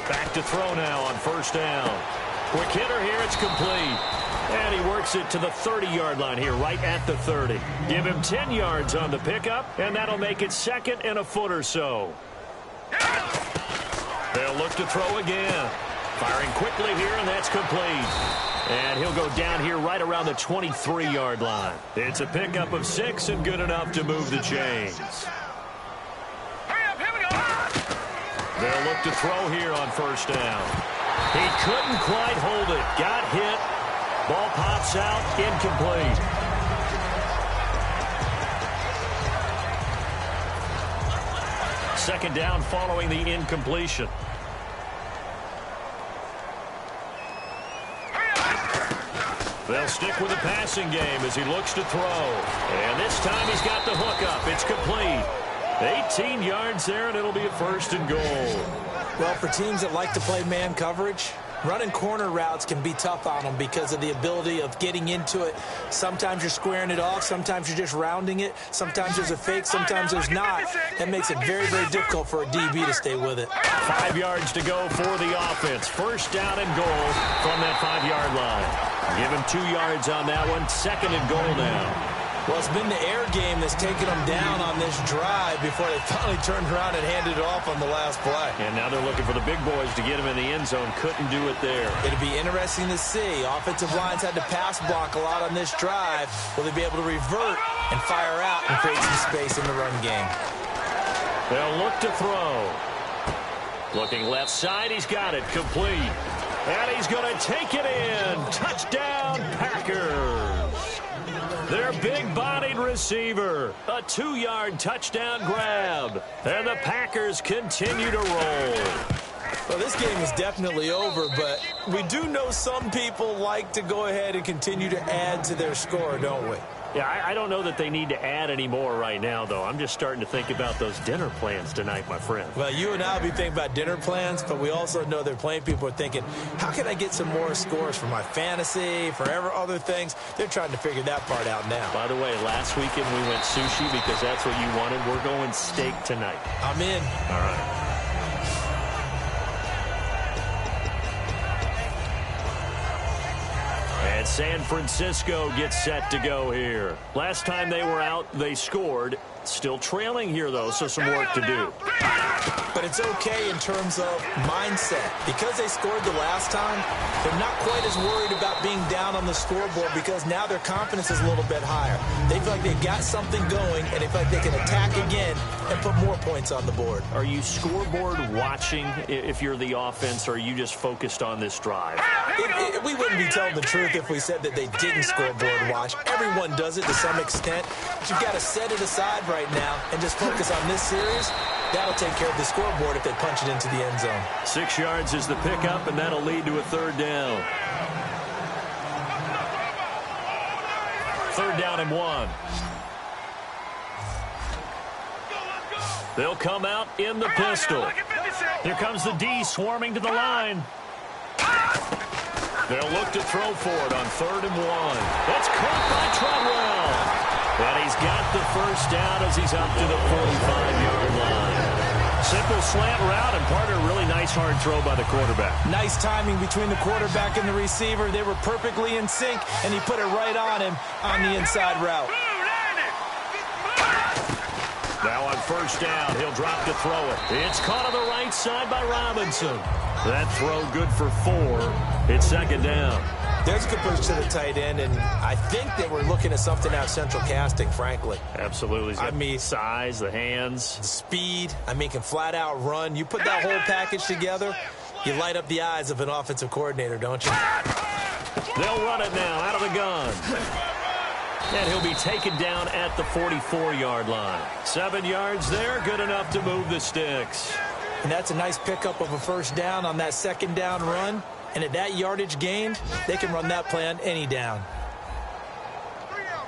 Back to throw now on first down. Quick hitter here, it's complete. And he works it to the 30-yard line here, right at the 30. Give him 10 yards on the pickup, and that'll make it 2nd and a foot or so. They'll look to throw again. Firing quickly here, and that's complete. And he'll go down here right around the 23-yard line. It's a pickup of 6 and good enough to move the chains. They'll look to throw here on first down. He couldn't quite hold it. Got hit. Ball pops out. Incomplete. Second down following the incompletion. They'll stick with the passing game as he looks to throw. And this time he's got the hook up. It's complete. 18 yards there, and it'll be a 1st and goal. Well, for teams that like to play man coverage, running corner routes can be tough on them because of the ability of getting into it. Sometimes you're squaring it off. Sometimes you're just rounding it. Sometimes there's a fake. Sometimes there's not. That makes it very, very difficult for a DB to stay with it. 5 yards to go for the offense. First down and goal from that 5-yard line. Give him 2 yards on that one. 2nd and goal now. Well, it's been the air game that's taken them down on this drive before they finally turned around and handed it off on the last play. And now they're looking for the big boys to get him in the end zone. Couldn't do it there. It'll be interesting to see. Offensive lines had to pass block a lot on this drive. Will they be able to revert and fire out and create some space in the run game? They'll look to throw. Looking left side. He's got it. Complete. And he's going to take it in. Touchdown, Packers. Their big-bodied receiver. A 2-yard touchdown grab. And the Packers continue to roll. Well, this game is definitely over, but we do know some people like to go ahead and continue to add to their score, don't we? Yeah, I don't know that they need to add any more right now, though. I'm just starting to think about those dinner plans tonight, my friend. Well, you and I will be thinking about dinner plans, but we also know they're playing people are thinking, how can I get some more scores for my fantasy, for other things? They're trying to figure that part out now. By the way, last weekend we went sushi because that's what you wanted. We're going steak tonight. I'm in. All right. And San Francisco gets set to go here. Last time they were out, they scored. Still trailing here, though, so some work to do. But it's okay in terms of mindset. Because they scored the last time, they're not quite as worried about being down on the scoreboard because now their confidence is a little bit higher. They feel like they've got something going, and they feel like they can attack again and put more points on the board. Are you scoreboard watching if you're the offense, or are you just focused on this drive? We wouldn't be telling the truth if we said that they didn't scoreboard watch. Everyone does it to some extent. But you've got to set it aside right now and just focus on this series. That'll take care of the scoreboard if they punch it into the end zone. 6 yards is the pickup, and that'll lead to a third down. Third down and 1. They'll come out in the pistol. Here comes the D swarming to the line. They'll look to throw for it on 3rd and 1. That's caught by Treadwell. And he's got the first down as he's up to the 45-yard line. Simple slant route, and partner, really nice hard throw by the quarterback. Nice timing between the quarterback and the receiver. They were perfectly in sync, and he put it right on him on the inside route. Now on first down, he'll drop to throw it. It's caught on the right side by Robinson. That throw good for 4. It's second down. There's a good push to the tight end, and I think that we're looking at something out of central casting, frankly. Absolutely. I mean, size, the hands, the speed. I mean, can flat out run. You put that whole package together, you light up the eyes of an offensive coordinator, don't you? They'll run it now out of the gun. And he'll be taken down at the 44-yard line. 7 yards there, good enough to move the sticks. And that's a nice pickup of a first down on that second down run. And at that yardage gained, they can run that play on any down. 3 down.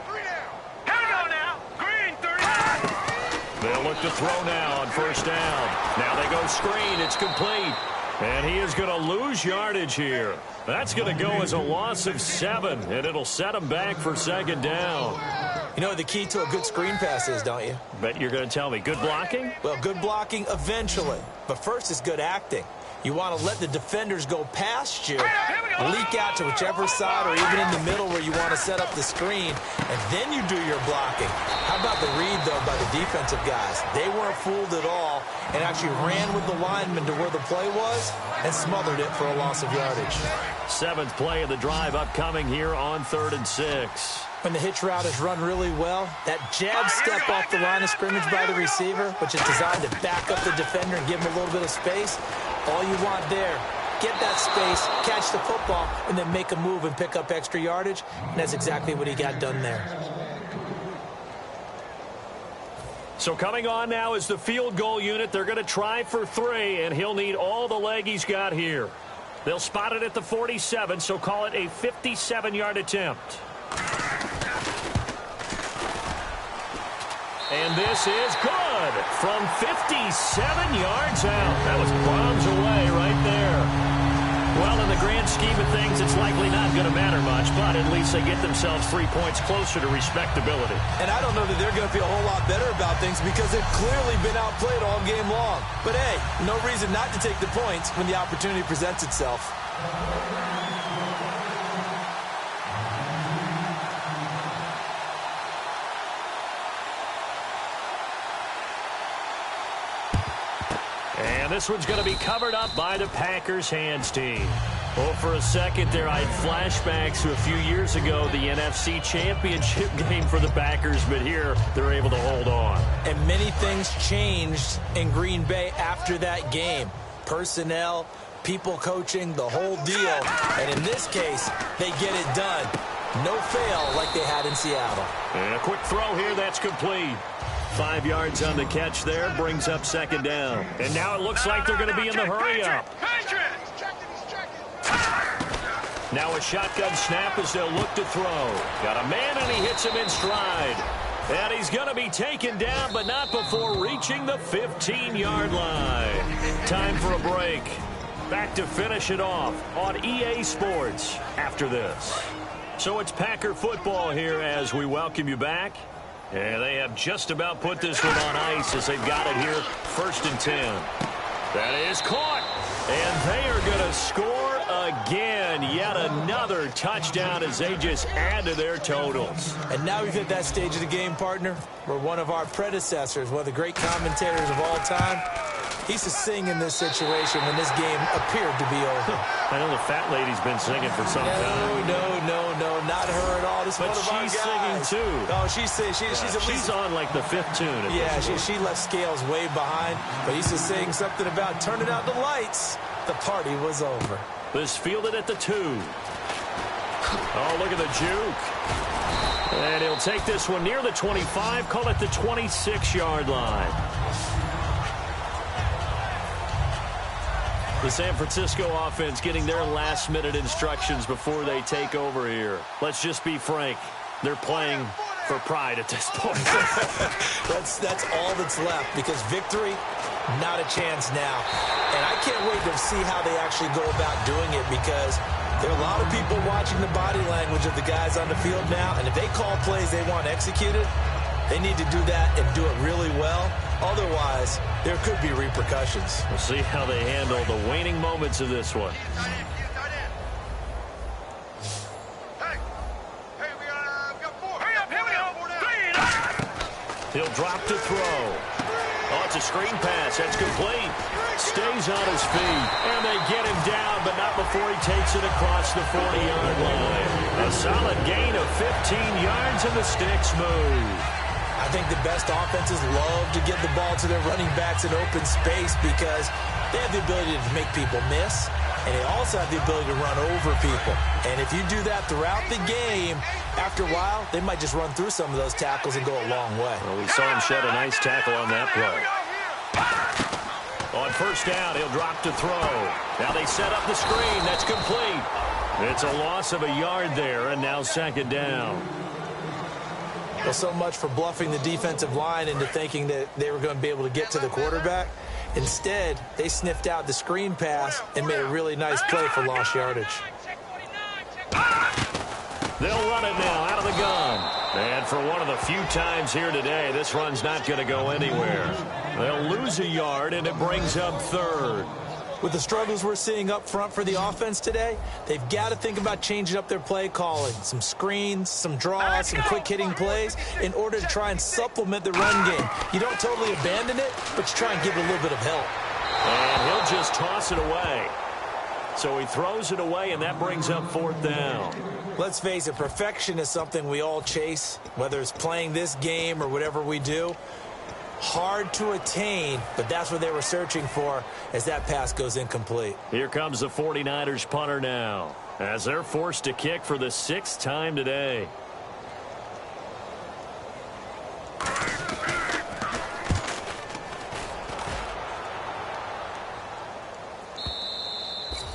Hang on now. Green, 30. They'll look to throw now on first down. Now they go screen. It's complete. And he is going to lose yardage here. That's going to go as a loss of 7, and it'll set him back for second down. You know what the key to a good screen pass is, don't you? Bet you're going to tell me. Good blocking? Well, good blocking eventually. But first is good acting. You want to let the defenders go past you, leak out to whichever side or even in the middle where you want to set up the screen, and then you do your blocking. How about the read, though, by the defensive guys? They weren't fooled at all and actually ran with the lineman to where the play was and smothered it for a loss of yardage. 7th play of the drive upcoming here on 3rd and 6. When the hitch route is run really well, that jab step off the line of scrimmage by the receiver, which is designed to back up the defender and give him a little bit of space, all you want there, get that space, catch the football, and then make a move and pick up extra yardage, and that's exactly what he got done there. So coming on now is the field goal unit. They're going to try for 3, and he'll need all the leg he's got here. They'll spot it at the 47, so call it a 57-yard attempt. And this is good from 57 yards out. That was bombs away right there. Well, in the grand scheme of things, it's likely not going to matter much, but at least they get themselves 3 points closer to respectability. And I don't know that they're going to feel a whole lot better about things because they've clearly been outplayed all game long. But, hey, no reason not to take the points when the opportunity presents itself. And this one's going to be covered up by the Packers hands team. Well, for a second there, I had flashbacks to a few years ago, the NFC Championship game for the Packers, but here they're able to hold on. And many things changed in Green Bay after that game. Personnel, people coaching, the whole deal. And in this case, they get it done. No fail like they had in Seattle. And a quick throw here, that's complete. 5 yards on the catch there, brings up second down. And now it looks like they're going to be in the hurry-up. Now a shotgun snap as they'll look to throw. Got a man, and he hits him in stride. And he's going to be taken down, but not before reaching the 15-yard line. Time for a break. Back to finish it off on EA Sports after this. So it's Packer football here as we welcome you back. And they have just about put this one on ice as they've got it here, 1st and 10. That is caught. And they are going to score again. Yet another touchdown as they just add to their totals. And now we've hit that stage of the game, partner, where one of our predecessors, one of the great commentators of all time, he used to sing in this situation when this game appeared to be over. I know the fat lady's been singing for some time. No, not her at all. This but is one of our guys. She's singing too. Oh, she's singing. She's on like the 5th tune. Yeah, she left Scales way behind. But he used to sing something about turning out the lights. The party was over. This fielded at the 2. Oh, look at the juke. And he'll take this one near the 25, call it the 26-yard line. The San Francisco offense getting their last-minute instructions before they take over here. Let's just be frank. They're playing for pride at this point. That's all that's left, because victory, not a chance now. And I can't wait to see how they actually go about doing it, because there are a lot of people watching the body language of the guys on the field now, and if they call plays they want executed, they need to do that and do it really well. Otherwise, there could be repercussions. We'll see how they handle the waning moments of this one. He'll drop to throw. Oh, it's a screen pass. That's complete. Stays on his feet. And they get him down, but not before he takes it across the 40-yard line. A solid gain of 15 yards, and the sticks move. I think the best offenses love to get the ball to their running backs in open space because they have the ability to make people miss, and they also have the ability to run over people. And if you do that throughout the game, after a while, they might just run through some of those tackles and go a long way. Well, we saw him shed a nice tackle on that play. On 1st down, he'll drop to throw. Now they set up the screen. That's complete. It's a loss of a yard there, and now 2nd down. Well, so much for bluffing the defensive line into thinking that they were going to be able to get to the quarterback. Instead, they sniffed out the screen pass and made a really nice play for lost yardage. They'll run it now out of the gun. And for one of the few times here today, this run's not going to go anywhere. They'll lose a yard, and it brings up 3rd. With the struggles we're seeing up front for the offense today, they've got to think about changing up their play calling. Some screens, some draws, some quick-hitting plays in order to try and supplement the run game. You don't totally abandon it, but you try and give it a little bit of help. And he'll just toss it away. So he throws it away, and that brings up 4th down. Let's face it, perfection is something we all chase, whether it's playing this game or whatever we do. Hard to attain, but that's what they were searching for as that pass goes incomplete. Here comes the 49ers punter now as they're forced to kick for the 6th time today.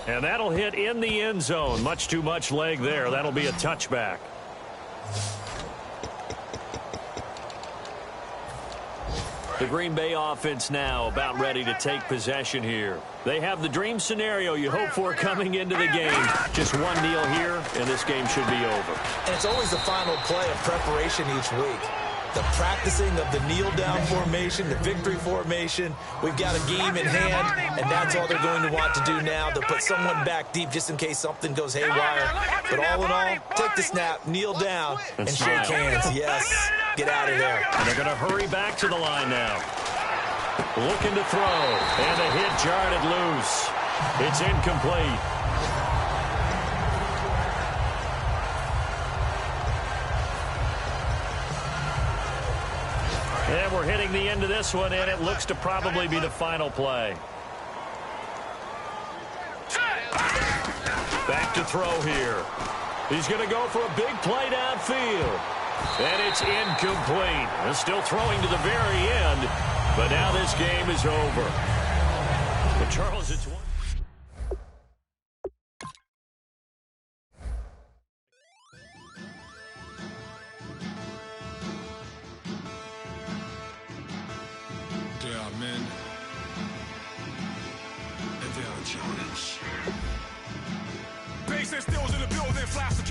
And that'll hit in the end zone. Much too much leg there. That'll be a touchback. The Green Bay offense now about ready to take possession here. They have the dream scenario you hope for coming into the game. Just one kneel here, and this game should be over. And it's always the final play of preparation each week. The practicing of the kneel-down formation, the victory formation. We've got a game in hand, and that's all they're going to want to do now. They'll put someone back deep just in case something goes haywire. But all in all, take the snap, kneel down, and shake hands. Yes, get out of there. And they're going to hurry back to the line now. Looking to throw, and the hit jarred it loose. It's incomplete. And we're hitting the end of this one, and it looks to probably be the final play. Back to throw here. He's going to go for a big play downfield. And it's incomplete. They're still throwing to the very end, but now this game is over. But Charles, it's one. Bass and stills in the building, flash the